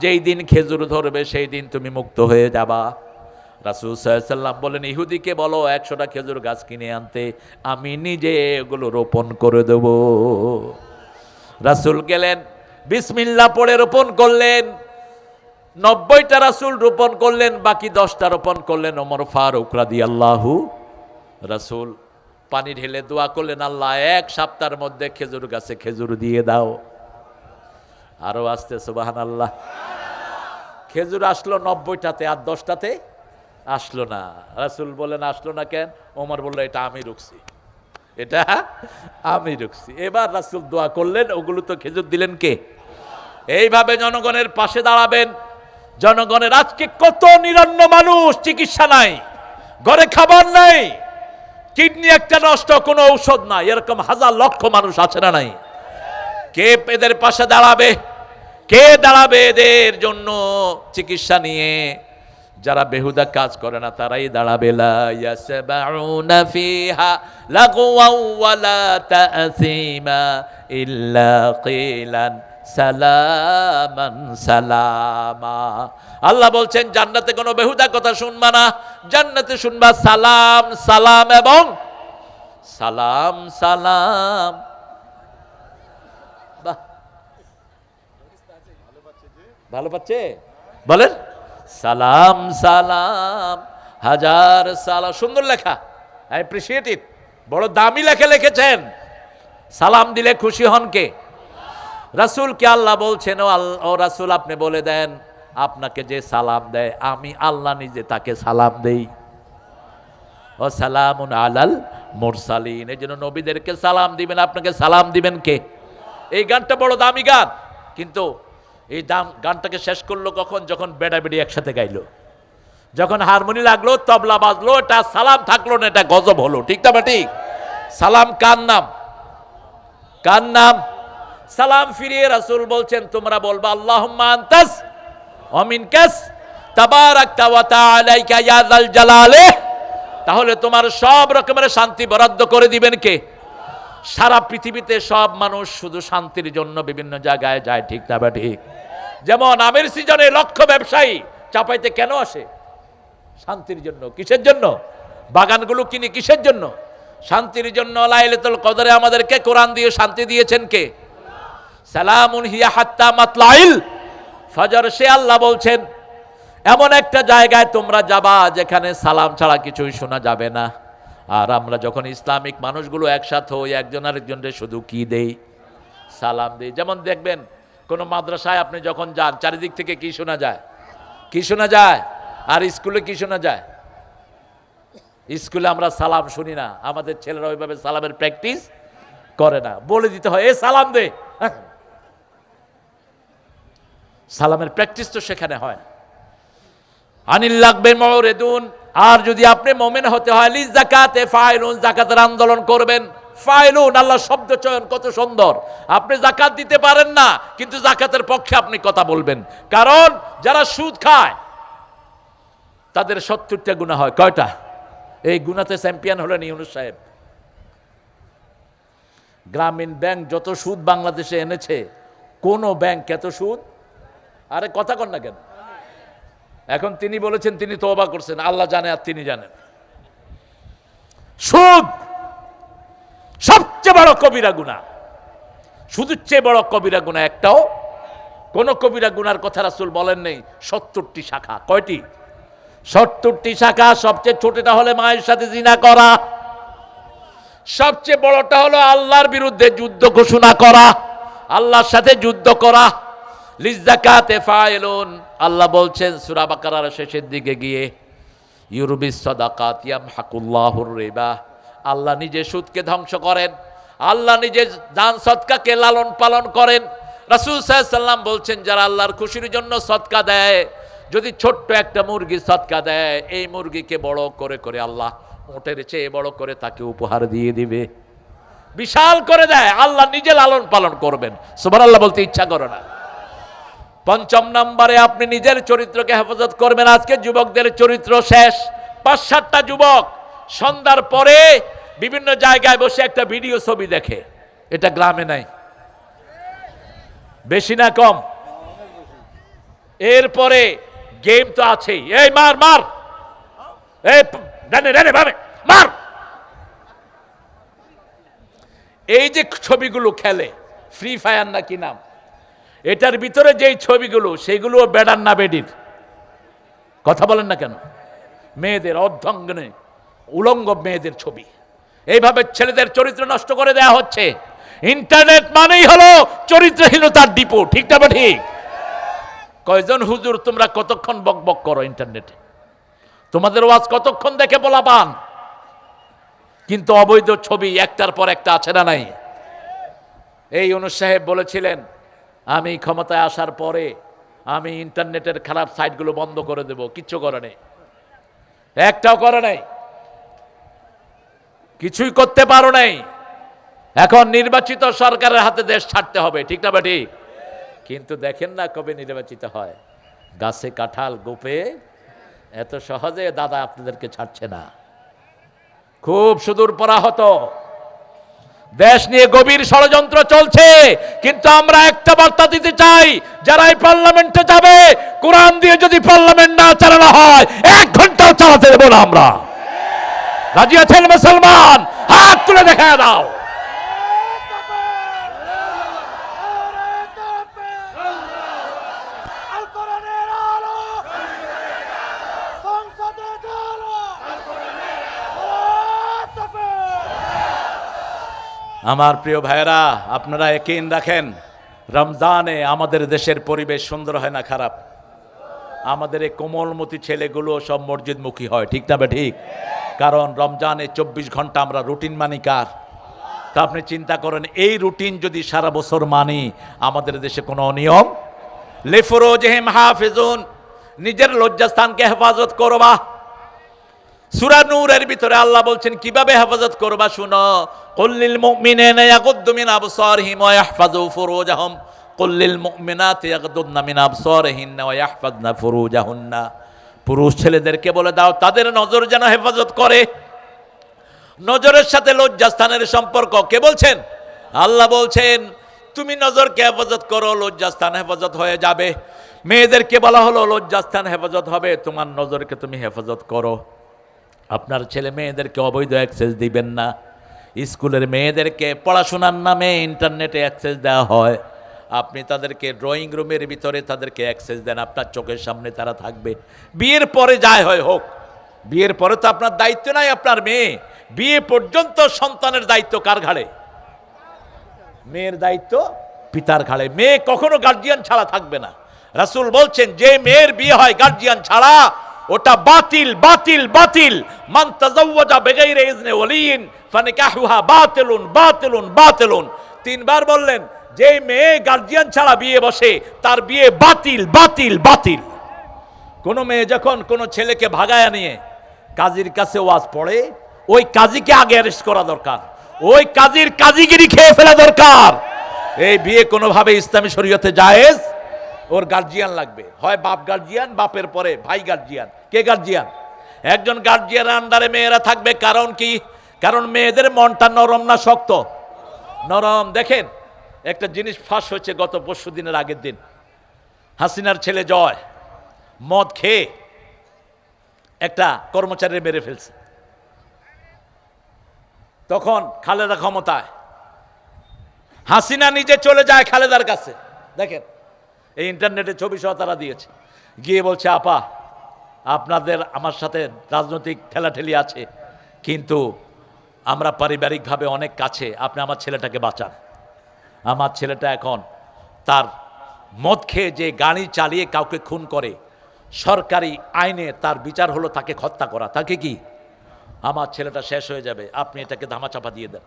যেই দিন খেজুর ধরবে সেই দিন তুমি মুক্ত হয়ে যাবা। রাসূল সাল্লাল্লাহু আলাইহি ওয়াসাল্লাম বলেন, ইহুদিকে বলো 100টা খেজুর গাছ কিনে আনতে, আমি নিজে এগুলো রোপণ করে দেব। রাসূল গেলেন, বিসমিল্লাহ পড়ে রোপণ করলেন। 90টা রাসূল রোপণ করলেন, বাকি 10টা রোপণ করলেন ওমর ফারুক রাদিয়াল্লাহু। রাসূল পানি ঢেলে দোয়া করলেন, আল্লাহ 1 সপ্তাহের মধ্যে খেজুর গাছে খেজুর দিয়ে দাও। আরো আসতে সুবহানাল্লাহ। খেজুর আসলো 90টাতে, আর 10টাতে আসলো না। রাসূল বলেন, আসলো না কেন? ওমর বলল, এটা আমি রুখছি, এটা আমি রুখছি। এবার রাসূল দোয়া করলেন, ওগুলো তো খেজুর দিলেন কে? এইভাবে জনগণের পাশে দাঁড়াবেন। জনগণের আজকে কত নিরন্ন মানুষ, চিকিৎসা নাই, ঘরে খাবার নাই, কিডনি একটা নষ্ট, কোনো ঔষধ নাই, এরকম হাজার লক্ষ মানুষ আছে না নাই? কে এদের পাশে দাঁড়াবে? কে দাঁড়াবে এদের জন্য চিকিৎসা নিয়ে? যারা বেহুদা কাজ করে না তারাই দাঁড়াবে। লা ইয়াসবাউনা ফিহা লাগওয়া ওয়ালা তাসিমা ইল্লা কিলান সালামান সালামা। আল্লাহ বলছেন, জান্নাতে কোনো বেহুদা কথা শুনবা না, জান্নাতে শুনবা সালাম সালাম এবং সালাম সালাম। বাহ, ভালো পাচ্ছে? বলেন সালাম সালাম, হাজার সালাম। সুন্দর লেখা, আই অ্যাপ্রিশিয়েট ইট। বড় দামি লেখা লিখেছেন। সালাম দিলে খুশি হন কে? রাসূলকে আল্লাহ বলছেন, ও রাসূল আপনি বলে দেন, আপনাকে যে সালাম দেয় আমি আল্লাহ নিজে তাকে সালাম দেই। ও সালামুন আলাল মুরসালিন। এই জন্য নবীদেরকে সালাম দিবেন, আপনাকে সালাম দিবেন কে? এই গানটা বড় দামি গান, কিন্তু এই গানটাকে শেষ করলো কখন? যখন বেড়া বেড়ি একসাথে গাইলো, যখন হারমোনি লাগলো, তবলা বাজলো, এটা সালাম থাকলো না, এটা গজব হলো। ঠিক না ঠিক? সালাম কার নাম? কার নাম? সালাম ফিরিয়ে রাসূল বলছেন, তোমরা বলবা আল্লাহুম্মা আনতাস ওয়া মিনকাস তাবারাকতা ওয়া তাআলাকা ইয়া যাল জালালি। তাহলে তোমার সব রকমের শান্তি বরাদ্দ করে দিবেন কে? সারা পৃথিবীতে সব মানুষ শুধু শান্তির জন্য বিভিন্ন জায়গায় যায়, ঠিক না ঠিক? যেমন আমের সিজনে লক্ষ ব্যবসায়ী চাপাইতে কেন আসে? শান্তির জন্য। কিসের জন্য? বাগানগুলো কিনে কিসের জন্য? শান্তির জন্য। লাইলাতুল কদরে আমাদেরকে কোরআন দিয়ে শান্তি দিয়েছেন কে? সালামুন হিয়া হাত্তা মাতলাইল ফজর। সে আল্লাহ বলছেন, এমন একটা জায়গায় তোমরা যাবা যেখানে সালাম ছাড়া কিছুই শোনা যাবে না। আর আমরা যখন ইসলামিক মানুষগুলো একসাথে হই, একজন আরেকজনের শুধু কি দেই? সালাম দেই। যেমন দেখবেন কোন মাদ্রাসায় আপনি যখন যান, চারিদিক থেকে কি শোনা যায়? কি শোনা যায়? আর স্কুলে কি শোনা যায়? স্কুলে আমরা সালাম শুনি না, আমাদের ছেলেরা ওইভাবে সালামের প্র্যাকটিস করে না। বলে দিতে হয়, এ সালাম দে। সালামের প্র্যাকটিস তো সেখানে হয়। আনিল লাগবে মওরেদুন। আর যদি আপনি মুমিন হতে হয়, লিজ যাকাতে ফাইলুন, যাকাতের আন্দোলন করবেন। ফাইলুন, আল্লাহ শব্দ চয়ন কত সুন্দর। আপনি যাকাত দিতে পারেন না, কিন্তু যাকাতের পক্ষে আপনি কথা বলবেন। কারণ যারা সুদ খায় তাদের 70টা গুনাহ হয়। কয়টা? এই গুনাতে চ্যাম্পিয়ন হলেন ইউনূস সাহেব। গ্রামীণ ব্যাংক যত সুদ বাংলাদেশে এনেছে, কোন ব্যাংক এত সুদ? আরে কথা কন না কেন? এখন তিনি বলেছেন তিনি তওবা করছেন, আল্লাহ জানে আর তিনি জানেন। সুদ সবচেয়ে বড় কবিরা গুনাহ। সুদের চেয়ে বড় কবিরা গুনাহ একটাও কোন কবিরা গুনার কথা রাসূল বলেন নেই। 70টি শাখা। কয়টি? 70টি শাখা। সবচেয়ে ছোটটা হলে মায়ের সাথে জিনা করা, সবচেয়ে বড়টা হলো আল্লাহর বিরুদ্ধে যুদ্ধ ঘোষণা করা, আল্লাহর সাথে যুদ্ধ করা। লিযাকাতে ফাইলুন, আল্লাহ বলছেন সূরা বাকারার শেষের দিকে গিয়ে, ইউরবিস সাদাকাত ইয়ামহাকুল্লাহুর রিবা, আল্লাহ নিজে সুদকে ধ্বংস করেন, আল্লাহ নিজে দান সদকাকে লালন পালন করেন। রাসূল সাল্লাল্লাহু আলাইহি ওয়াসাল্লাম বলছেন যারা আল্লাহর খুশির জন্য সদকা দেয়, যদি ছোট্ট একটা মুরগি সদকা দেয়, এই মুরগিকে বড় করে করে আল্লাহ ওটের চেয়ে বড় করে তাকে উপহার দিয়ে দিবে, বিশাল করে দেয়। আল্লাহ নিজে লালন পালন করবেন। সুবহানাল্লাহ বলতে ইচ্ছা করে না। ৫ম নম্বরে আপনি নিজের চরিত্রকে হেফাজত করবেন। আজকে যুবকদের চরিত্র শেষ। ৫-৭টা যুবক সন্ধ্যার পরে বিভিন্ন জায়গায় বসে একটা ভিডিও ছবি দেখে। এটা গ্রামে নাই, বেশি না কম? এরপরে গেম তো আছেই, এই মার মার, এই ডানে ডানে বামে মার। এই যে ছবিগুলো খেলে, ফ্রি ফায়ার না কি নাম, এটার ভিতরে যেই ছবিগুলো, সেগুলো বেডার না বেডির? কথা বলেন না কেন? মেয়েদের অর্ধাঙ্গনে উলঙ্গ মেয়েদের ছবি, এইভাবে ছেলেদের চরিত্র নষ্ট করে দেয়া হচ্ছে। ইন্টারনেট মানেই হলো চরিত্রহীনতার ডিপো, ঠিক না? ঠিক। কয়জন হুজুর তোমরা কতক্ষণ বক বক করো ইন্টারনেটে? তোমাদের ওয়াজ কতক্ষণ দেখে বলা পান? কিন্তু অবৈধ ছবি একটার পর একটা আছে না নাই? এই ইউনূস সাহেব বলেছিলেন আমি ক্ষমতায় আসার পরে আমি ইন্টারনেটের খারাপ সাইটগুলো বন্ধ করে দেব। কিচ্ছু করে নেই, একটাও করে নাই, কিছুই করতে পারো নাই। এখন নির্বাচিত সরকারের হাতে দেশ ছাড়তে হবে, ঠিক না? ঠিক। কিন্তু দেখেন না কবে নির্বাচিত হয়। গাছে কাঁঠাল গোপে এত সহজে দাদা আপনাদেরকে ছাড়ছে না। খুব সুদূর পরাহত দেশ নিয়ে গভীর ষড়যন্ত্র চলছে। কিন্তু আমরা একটা বার্তা দিতে চাই, যারা এই পার্লামেন্টে যাবে, কোরআন দিয়ে যদি পার্লামেন্ট না চালানো হয় 1 ঘন্টাও চালাতে দেব না আমরা। রাজি আছেন মুসলমান? হাত তুলে দেখা দাও। আমার প্রিয় ভাইরা, আপনারা ইয়াকিন রাখেন, রমজানে আমাদের দেশের পরিবেশ সুন্দর হয় না খারাপ? আমাদের এই কোমলমতি ছেলেগুলো সব মসজিদমুখী হয়, ঠিক না? ঠিক। কারণ রমজানে 24 ঘন্টা আমরা রুটিন মানি কার? তা আপনি চিন্তা করেন, এই রুটিন যদি সারা বছর মানি, আমাদের দেশে কোনো অনিয়ম। লিফুরুজিহিম হাফিজুন, নিজের লজ্জাস্থানকে হেফাজত করবা। সূরা নূরের ভিতরে আল্লাহ বলছেন কিভাবে হেফাজত করবা, শুনো। কুল্লিল মুমিনিনা ইয়াগুদ্দু মিন আবসারিহিম ওয়া ইয়াহফাযু ফুরুজাহুম কুল্লিল মুমিনাতি ইয়াগুদ্দুনা মিন আবসারিহিন্না ওয়া ইয়াহফাযনা ফুরুজাহুন্না। পুরুষ ছেলেদেরকে বলে দাও তাদের নজর যেন হেফাজত করে। নজরের সাথে লজ্জাস্থানের সম্পর্ক কে বলছেন? আল্লাহ বলছেন তুমি নজরকে হেফাজত করো, লজ্জাস্থান হেফাজত হয়ে যাবে। মেয়েদেরকে বলা হলো লজ্জাস্থান হেফাজত হবে, তোমার নজরকে তুমি হেফাজত করো। আপনার ছেলে মেয়েদেরকে অবৈধ অ্যাক্সেস দিবেন না। স্কুলের মেয়েদেরকে পড়াশোনার নামে ইন্টারনেটে অ্যাক্সেস দেওয়া হয়, আপনি তাদেরকে ড্রয়িং রুমের ভিতরে তাদেরকে অ্যাক্সেস দেন, আপনার চোখের সামনে তারা থাকবে। বিয়ের পরে যায় হয় হোক, বিয়ের পরে তো আপনার দায়িত্ব নাই আপনার মেয়ে। বিয়ে পর্যন্ত সন্তানের দায়িত্ব কার ঘাড়ে? মেয়ের দায়িত্ব পিতার ঘাড়ে। মেয়ে কখনো গার্জিয়ান ছাড়া থাকবে না। রাসূল বলছেন যে মেয়ের বিয়ে হয় গার্জিয়ান ছাড়া, ওটা বাতিল বাতিল বাতিল। মান তাযাওয়াজা বিগাইরি ইজনি ওয়ালিয়িন ফানিকাহুহা বাতিলুন বাতিলুন বাতিলুন। 3 বার বললেন যে মেয়ে গার্জিয়ান ছাড়া বিয়ে বসে তার বিয়ে বাতিল বাতিল বাতিল। কোন মেয়ে যখন কোন ছেলেকে ভাগায়া নিয়ে কাজীর কাছে ওয়াজ পড়ে, ওই কাজীকে আগে অ্যারেস্ট করা দরকার। ওই কাজীর কাজীগিরি খেয়ে ফেলা দরকার। এই বিয়ে কোনোভাবে ইসলামী শরীয়তে জায়েজ। ওর গার্জিয়ান লাগবে, হয় বাপ গার্জিয়ান, বাপের পরে ভাই গার্জিয়ান। কে গার্জিয়ান? একজন গার্জিয়ানের আন্ডারে মেয়েরা থাকবে। কারণ কি? কারণ মেয়েদের মনটা নরম না শক্ত? নরম। দেখেন একটা জিনিস ফাঁস হয়েছে গত পরশু দিনের আগের দিন। হাসিনার ছেলে জয় মদ খেয়ে একটা কর্মচারী মেরে ফেলছে। তখন খালেদা ক্ষমতায়, হাসিনা নিজে চলে যায় খালেদার কাছে। দেখেন এই ইন্টারনেটে ছবি সহ তারা দিয়েছে। গিয়ে বলছে, আপা আপনাদের আমার সাথে রাজনৈতিক ঠেলাঠেলি আছে, কিন্তু আমরা পারিবারিকভাবে অনেক কাছে, আপনি আমার ছেলেটাকে বাঁচান। আমার ছেলেটা এখন তার মদ খেয়ে যে গাড়ি চালিয়ে কাউকে খুন করে, সরকারি আইনে তার বিচার হলো তাকে হত্যা করা। তাকে কি? আমার ছেলেটা শেষ হয়ে যাবে, আপনি এটাকে ধামাচাপা দিয়ে দেন।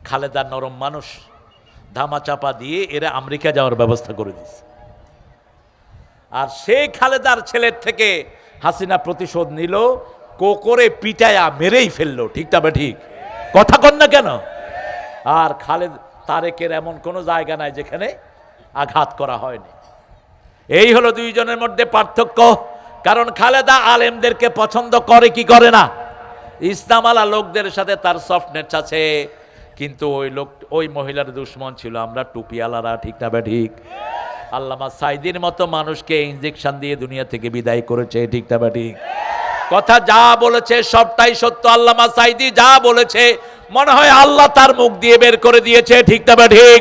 খালেদার নরম মানুষ, ধামাচাপা দিয়ে এরা আমেরিকা যাওয়ার ব্যবস্থা করে দিচ্ছে। আর সেই খালেদার ছেলের থেকে হাসিনা প্রতিশোধ নিল, কোকরে পিটায়া মেরেই ফেললো। ঠিক তবে ঠিক কথা কন না কেন? আর খালেদ তারেকের এমন কোনো জায়গা নাই যেখানে আঘাত করা হয়নি। এই হলো দুইজনের মধ্যে পার্থক্য। কারণ খালেদা আলেমদেরকে পছন্দ করে কি করে না? ইসলামালা লোকদের সাথে তার সফটনেস আছে, কিন্তু ওই মহিলার দুশ্মন ছিল আমরা টুপিওয়ালারা। ঠিক না ঠিক? আল্লামা সাইদির মতো মানুষকে ইনজেকশন দিয়ে দুনিয়া থেকে বিদায় করেছে। ঠিক না ঠিক? কথা যা বলেছে সবটাই সত্য। আল্লামা সাইদি যা বলেছে মনে হয় আল্লাহ তার মুখ দিয়ে বের করে দিয়েছে। ঠিক না ঠিক?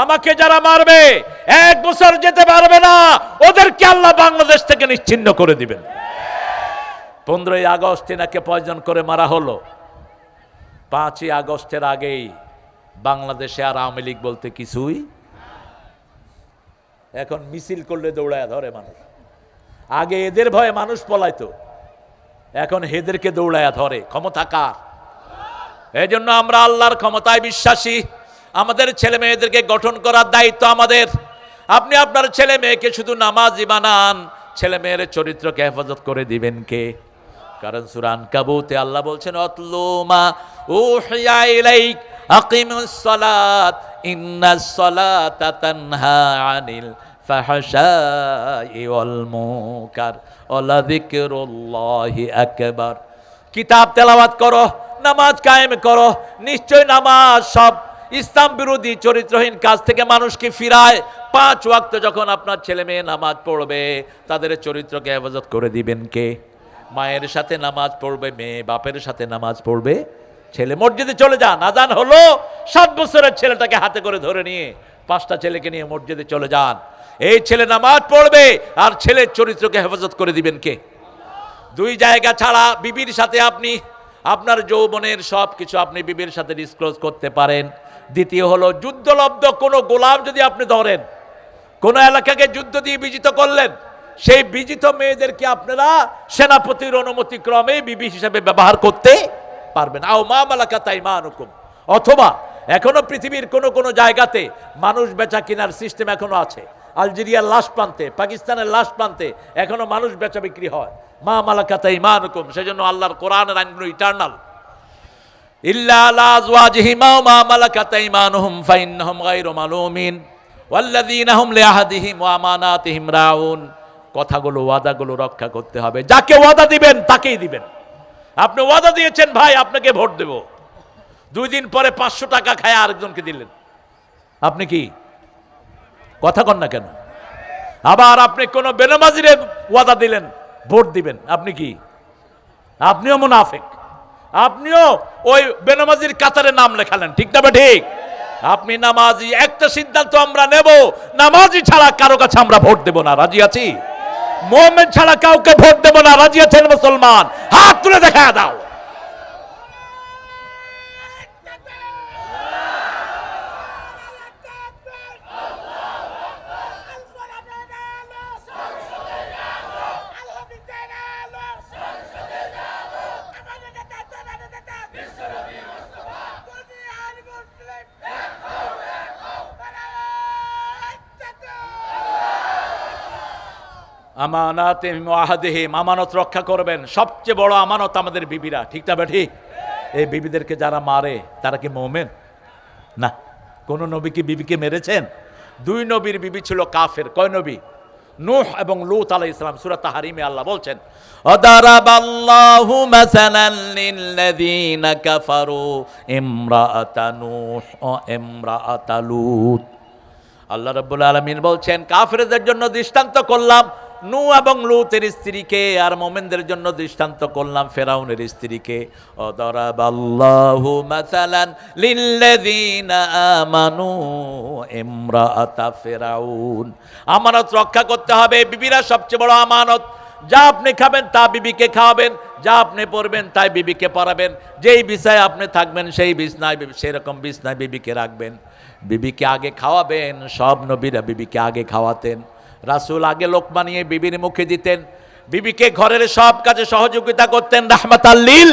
আমাকে যারা মারবে 1 বছর যেতে পারবে না, ওদেরকে আল্লাহ বাংলাদেশ থেকে নিশ্চিহ্ন করে দিবেন। 15ই আগস্ট এনাকে পয়জন করে মারা হলো। 5ই আগস্টের আগেই বাংলাদেশে আর আওয়ামী লীগ বলতে কিছুই। এখন মিছিল করলে দৌড়ায় ধরে মানুষ। আগে এদের ভয়ে মানুষ পলাইতো, এখন এদেরকে দৌড়ায় ধরে। ক্ষমতা কার? এই জন্য আমরা আল্লাহর ক্ষমতায় বিশ্বাসী। আমাদের ছেলে মেয়েদেরকে গঠন করার দায়িত্ব আমাদের। আপনি আপনার ছেলে মেয়েকে শুধু নামাজি বানান, ছেলে মেয়ের চরিত্রকে হেফাজত করে দিবেন কে? কারণ সূরা আনকাবুতে আল্লাহ বলছেন, অতলু মা উহিয়া ইলাইক আকিমুস সালাত ইন্নাস সালাতা তানহা আনিল ফাহশাই ওয়াল মুনকার ওয়ালা যিকরুল্লাহি আকবার। কিতাব তেলাওয়াত করো, নামাজ কায়েম করো। নিশ্চয় নামাজ সব ইসলাম বিরোধী চরিত্রহীন কাজ থেকে মানুষকে ফিরায়। 5 ওয়াক্ত যখন আপনার ছেলে মেয়ে নামাজ পড়বে, তাদের চরিত্রকে হেফাজত করে দিবেন কে? মায়ের সাথে নামাজ পড়বে মেয়ে, বাপের সাথে নামাজ পড়বে ছেলে। মসজিদে চলে যান, আজান হলো, 7 বছরের ছেলেটাকে হাতে করে ধরে নিয়ে 5টা ছেলেকে নিয়ে মসজিদে চলে যান। এই ছেলে নামাজ পড়বে আর ছেলের চরিত্রকে হেফাজত করে দিবেন কে? 2 জায়গা ছাড়া বিবির সাথে আপনি আপনার যৌবনের সব কিছু আপনি বিবির সাথে ডিসক্লোজ করতে পারেন। দ্বিতীয় হলো, যুদ্ধলব্ধ কোনো গোলাম যদি আপনি ধরেন, কোন এলাকাকে যুদ্ধ দিয়ে বিজিত করলেন, সেই বিজিত মেয়েদেরকে আপনারা সেনাপতির অনুমতি ক্রমে বিবি হিসেবে ব্যবহার করতে পারবেন। আও মা মালাকাত আইমানুকুম। অথবা এখনো পৃথিবীর কোন কোন জায়গাতে মানুষ বেচা কেনার সিস্টেম এখনো আছে। আলজেরিয়ার লাশ প্রান্তে, পাকিস্তানের লাশ প্রান্তে এখনো মানুষ বেচা বিক্রি হয়। মা মালাকাত আইমানুকুম। সেজন্য আল্লাহর কোরআনের আইনগুলো ইটারনাল। ইল্লা আলা আজওয়াজিহিম ওয়া মা মালাকাত আইমানুহুম ফাইন্নাহুম গায়রু মালুমিন ওয়াল্লাযীনা হুম লিআহদিহিম ওয়া আমানাতিহিম রাউন। কথাগুলো, ওয়াদাগুলো রক্ষা করতে হবে। যাকে ওয়াদা দিবেন তাকেই দিবেন। আপনি ওয়াদা দিয়েছেন ভাই আপনাকে ভোট দেব, 2 দিন পরে 500 টাকা খায় আরেকজনকে দিলেন, আপনি কি কথা কন না কেন? আবার আপনি কোন বেনামাজিরে ওয়াদা দিলেন ভোট দিবেন, আপনি কি? আপনিও মুনাফিক, আপনিও ওই বেনামাজির কাতারে নাম লেখালেন। ঠিক না ঠিক? আপনি নামাজি। একটা সিদ্ধান্ত আমরা নেব, নামাজি ছাড়া কারো কাছে আমরা ভোট দেব না। রাজি আছি? মুমিন ছাড়া কাউকে ভোট দেব না। রাজি আছেন মুসলমান? হাত তুলে দেখা দাও। আমানাতিহিম ওয়া আহদিহিম। আমানত রক্ষা করবেন। সবচেয়ে বড় আমানত আমাদের বিবিরা। ঠিক না ঠিক? এই বিবিদেরকে যারা মারে তারা কি মুমিন? না। কোন নবী কি বিবিকে মেরেছেন? দুই নবীর বিবি ছিল কাফের। কয় নবী? নূহ এবং লূত আলাইহিস সালাম। সূরা তাহরিমে আল্লাহ বলছেন, আদারাবাল্লাহু মাসালান লিল্লাযীনা কাফারু ইমরাআতা নূহ ও ইমরাআতা লূত। আল্লাহ রাব্বুল আলামিন বলছেন, কাফেরদের জন্য দৃষ্টান্ত করলাম নূহ এবং লূতের স্ত্রীকে, আর মুমিনদের জন্য দৃষ্টান্ত করলাম ফেরাউনের স্ত্রীকে। আদারাবাল্লাহু মাসালান লিল্লাযীনা আমানু ইমরাআতা ফিরাউন। আমানত রক্ষা করতে হবে। বিবিরা সবচেয়ে বড় আমানত। যা আপনি খাবেন তা বিবিকে খাওয়াবেন, যা আপনি পরবেন তাই বিবিকে পরাবেন, যেই বিছায় আপনি থাকবেন সেই বিছনায় সেরকম বিছনায় বিবিকে রাখবেন, বিবিকে আগে খাওয়াবেন। সব নবীরা বিবিকে আগে খাওয়াতেন। রাসূল আগে লোকমা নিয়ে বিবির মুখে দিতেন, বিবিকে ঘরের সব কাজে সহযোগিতা করতেন। রাহমাতাল লিল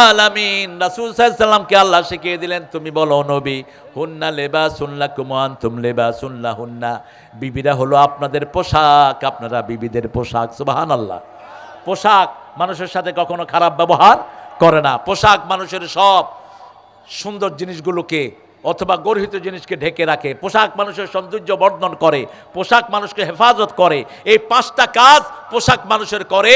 আলামিন। রাসূল সাল্লাল্লাহু আলাইহি ওয়াসাল্লামকে আল্লাহ শিখিয়ে দিলেন, তুমি বলো নবী, হুন্না লিবাসুন লাকুম ওয়া আনতুম লিবাসুন লাহুন্না। বিবিরা হলো আপনাদের পোশাক, আপনারা বিবিদের পোশাক। সুবহানাল্লাহ। পোশাক মানুষের সাথে কখনো খারাপ ব্যবহার করে না। পোশাক মানুষের সব সুন্দর জিনিসগুলোকে অথবা গর্হিত জিনিসকে ঢেকে রাখে। পোশাক মানুষের সৌন্দর্য বর্ধন করে, পোশাক মানুষকে হেফাজত করে। এই পাঁচটা কাজ পোশাক মানুষের করে।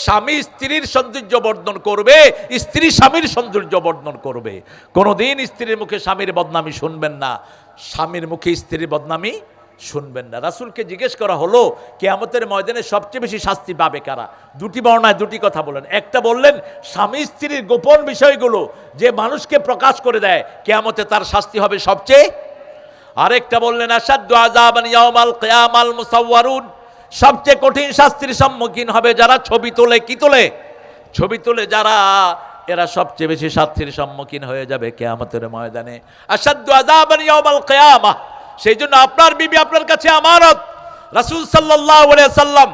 স্বামী স্ত্রীর সৌন্দর্য বর্ধন করবে, স্ত্রী স্বামীর সৌন্দর্য বর্ধন করবে। কোনোদিন স্ত্রীর মুখে স্বামীর বদনামি শুনবেন না, স্বামীর মুখে স্ত্রীর বদনামি শুনবেন না। রাসূলকে জিজ্ঞেস করা হলো, কিয়ামতের ময়দানে সবচেয়ে বেশি শাস্তি পাবে কারা? দুটি বর্ণায় দুটি কথা বলেন। একটা বললেন স্বামী স্ত্রীর গোপন বিষয়গুলো যে মানুষকে প্রকাশ করে দেয়, কিয়ামতে তার শাস্তি হবে সবচেয়ে। আরেকটা বললেন আশাদ্দু আযাবান ইয়াউমাল কিয়ামাল মুসাওয়ারুন, সবচেয়ে কঠিন শাস্তির সম্মুখীন হবে যারা ছবি তোলে। কি তোলে? ছবি তোলে যারা, এরা সবচেয়ে বেশি শাস্তির সম্মুখীন হয়ে যাবে কিয়ামতের ময়দানে। আশাদ্দু আযাবান ইয়াউমাল কিয়ামাহ। সেই জন্য আপনার বিবি আপনার কাছে আমানত। রাসূল সাল্লাল্লাহু আলাইহি সাল্লাম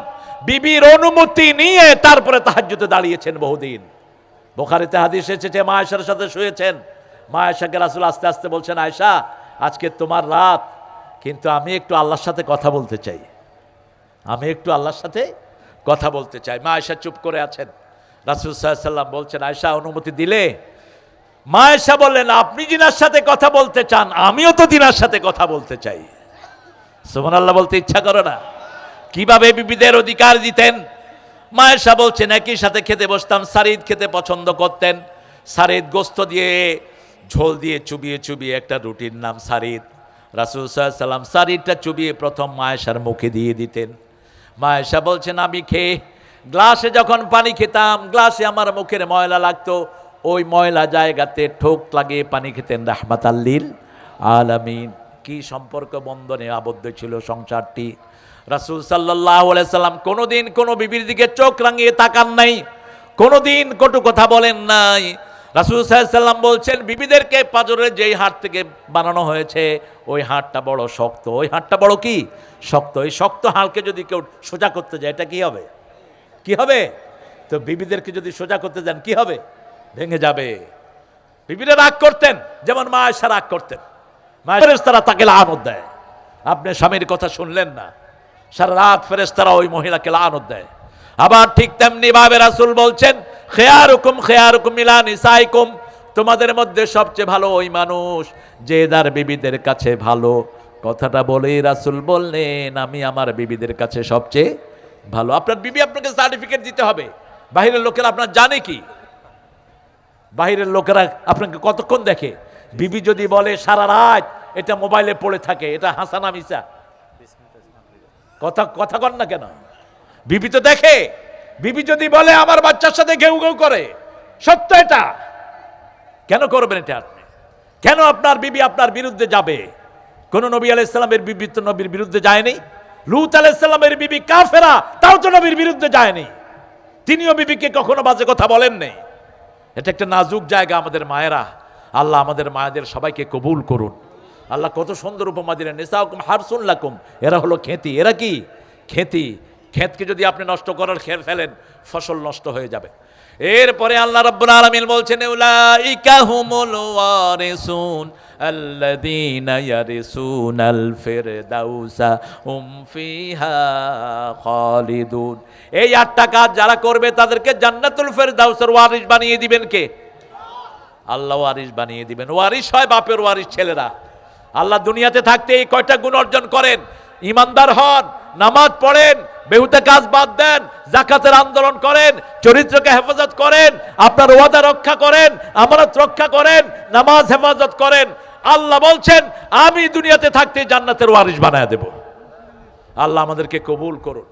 বিবির অনুমতি নিয়ে তারপরে তাহাজ্জুদে দাঁড়িয়েছেন বহুদিন। বুখারীতে হাদিস এসেছে, মা আয়েশার সাথে শুয়েছেন। মা আয়েশাকে রাসূল আস্তে আস্তে বলছেন, আয়েশা আজকে তোমার রাত, কিন্তু আমি একটু আল্লাহর সাথে কথা বলতে চাই, আমি একটু আল্লাহর সাথে কথা বলতে চাই। মা আয়েশা চুপ করে আছেন। রাসূল সাল্লাল্লাহু আলাইহি সাল্লাম বলছেন, আয়েশা অনুমতি দিলে? মা আয়েশা বললেন, আপনি জিনার সাথে কথা বলতে চান, আমিও তো জিনার সাথে কথা বলতে চাই। সুবহানাল্লাহ বলতে ইচ্ছা করে না? কিভাবে বিবিদের অধিকার দিতেন? মা আয়েশা বলছেন, একই সাথে খেতে বসতাম, সারিদ খেতে পছন্দ করতেন। সারিদ গোস্ত দিয়ে ঝোল দিয়ে চুবিয়ে চুবিয়ে, একটা রুটির নাম সারিদ। রাসূল সাল্লাল্লাহু আলাইহি সাল্লাম সারিদটা চুবিয়ে প্রথম মা আয়েশার মুখে দিয়ে দিতেন। মা আয়েশা বলছেন, আমি খেয়ে গ্লাসে যখন পানি খেতাম, গ্লাসে আমার মুখের ময়লা লাগতো, ওই ময়লা জায়গাতে ঠোক লাগিয়ে পানি খেতেন। রাহমাতাল লিল আলামিন। কি সম্পর্ক বন্ধনে আবদ্ধ ছিল সংসারটি। রাসূল সাল্লাল্লাহু আলাইহি সাল্লাম কোনোদিন কোনো বিবির দিকে চোখ রাঙিয়ে তাকান নাই, কোনোদিন কটু কথা বলেন নাই। রাসূল সাল্লাল্লাহু আলাইহি সাল্লাম বলছেন, বিবিদেরকে পাঁজরের যেই হাড় থেকে বানানো হয়েছে ওই হাড়টা বড় শক্ত। ওই হাড়টা বড় কি? শক্ত। এই শক্ত হাড়কে যদি কেউ সোজা করতে যায়, এটা কি হবে? কি হবে? তো বিবিদেরকে যদি সোজা করতে যান কি হবে? ভেঙে যাবে। বিবিরা রাগ করতেন, যেমন মা আয়েশা রাগ করতেন। মা ফেরেশতারা তাকে লানত দেয়, আপনি স্বামীর কথা শুনলেন না, সারা রাত ফেরেশতারা ওই মহিলাকে লানত দেয়। আবার ঠিক তেমনি ভাবে রাসূল বলছেন, খেয়ারুকুম খেয়ারুকুম ইলা নিসাইকুম, তোমাদের মধ্যে সবচেয়ে ভালো ওই মানুষ যে তার বিবিদের কাছে ভালো। কথাটা বলেই রাসূল বললেন, আমি আমার বিবিদের কাছে সবচেয়ে ভালো। আপনার বিবি আপনাকে সার্টিফিকেট দিতে হবে। বাহিরের লোকেরা আপনার জানে কি? বাহিরের লোকেরা আপনাকে কতক্ষণ দেখে? বিবি যদি বলে সারা রাত, এটা মোবাইলে পড়ে থাকে, এটা হাসানা মিসা কথা কন না কেন? বিবি তো দেখে। বিবি যদি বলে আমার বাচ্চার সাথে ঘেউ ঘেউ করে, সত্য এটা, কেন করবেন এটা আপনি? কেন আপনার বিবি আপনার বিরুদ্ধে যাবে? কোন নবী আলাইহিস সালামের বিবি তো নবীর বিরুদ্ধে যায়নি। লূত আলাইহিস সালামের বিবি কাফেরা, তাও তো নবীর বিরুদ্ধে যায়নি। তিনিও বিবিকে কখনো বাজে কথা বলেন নাই। এটা একটা নাজুক জায়গা আমাদের মায়েরা। আল্লাহ আমাদের মায়েদের সবাইকে কবুল করুন। আল্লাহ কত সুন্দর উপমা দিলেন, নিসাউকুম হারসুন লাকুম, এরা হলো খেতি। এরা কি? খেতি। ক্ষেতকে যদি আপনি নষ্ট করার খের ফেলেন, ফসল নষ্ট হয়ে যাবে। এরপরে আল্লাহ রাব্বুল আলামিন বলছেন, উলাইকা হুমুল ওয়ারিসুন আল্লাযীনা ইয়ারিসুনাল ফিরদাউসা হুম ফিহা খালিদুন। এই 8টা কাজ যারা করবে তাদেরকে জান্নাতুল ফিরদাউসের ওয়ারিস বানিয়ে দিবেন কে? আল্লাহ ওয়ারিস বানিয়ে দিবেন। ওয়ারিস হয় বাপের ওয়ারিস ছেলেরা। আল্লাহ দুনিয়াতে থাকতে এই কয়টা গুণ অর্জন করেন, ইমানদার হন, নামাজ পড়েন, বেহুদা কাজ বাদ দেন, যাকাতের আন্দোলন করেন, চরিত্রকে হেফাজত করেন, আপনার ওয়াদা রক্ষা করেন, আমানত রক্ষা করেন, নামাজ হেফাজত করেন। আল্লাহ বলছেন আমি দুনিয়াতে থাকতে জান্নাতের ওয়ারিস বানায় দেব। আল্লাহ আমাদেরকে কবুল করুন।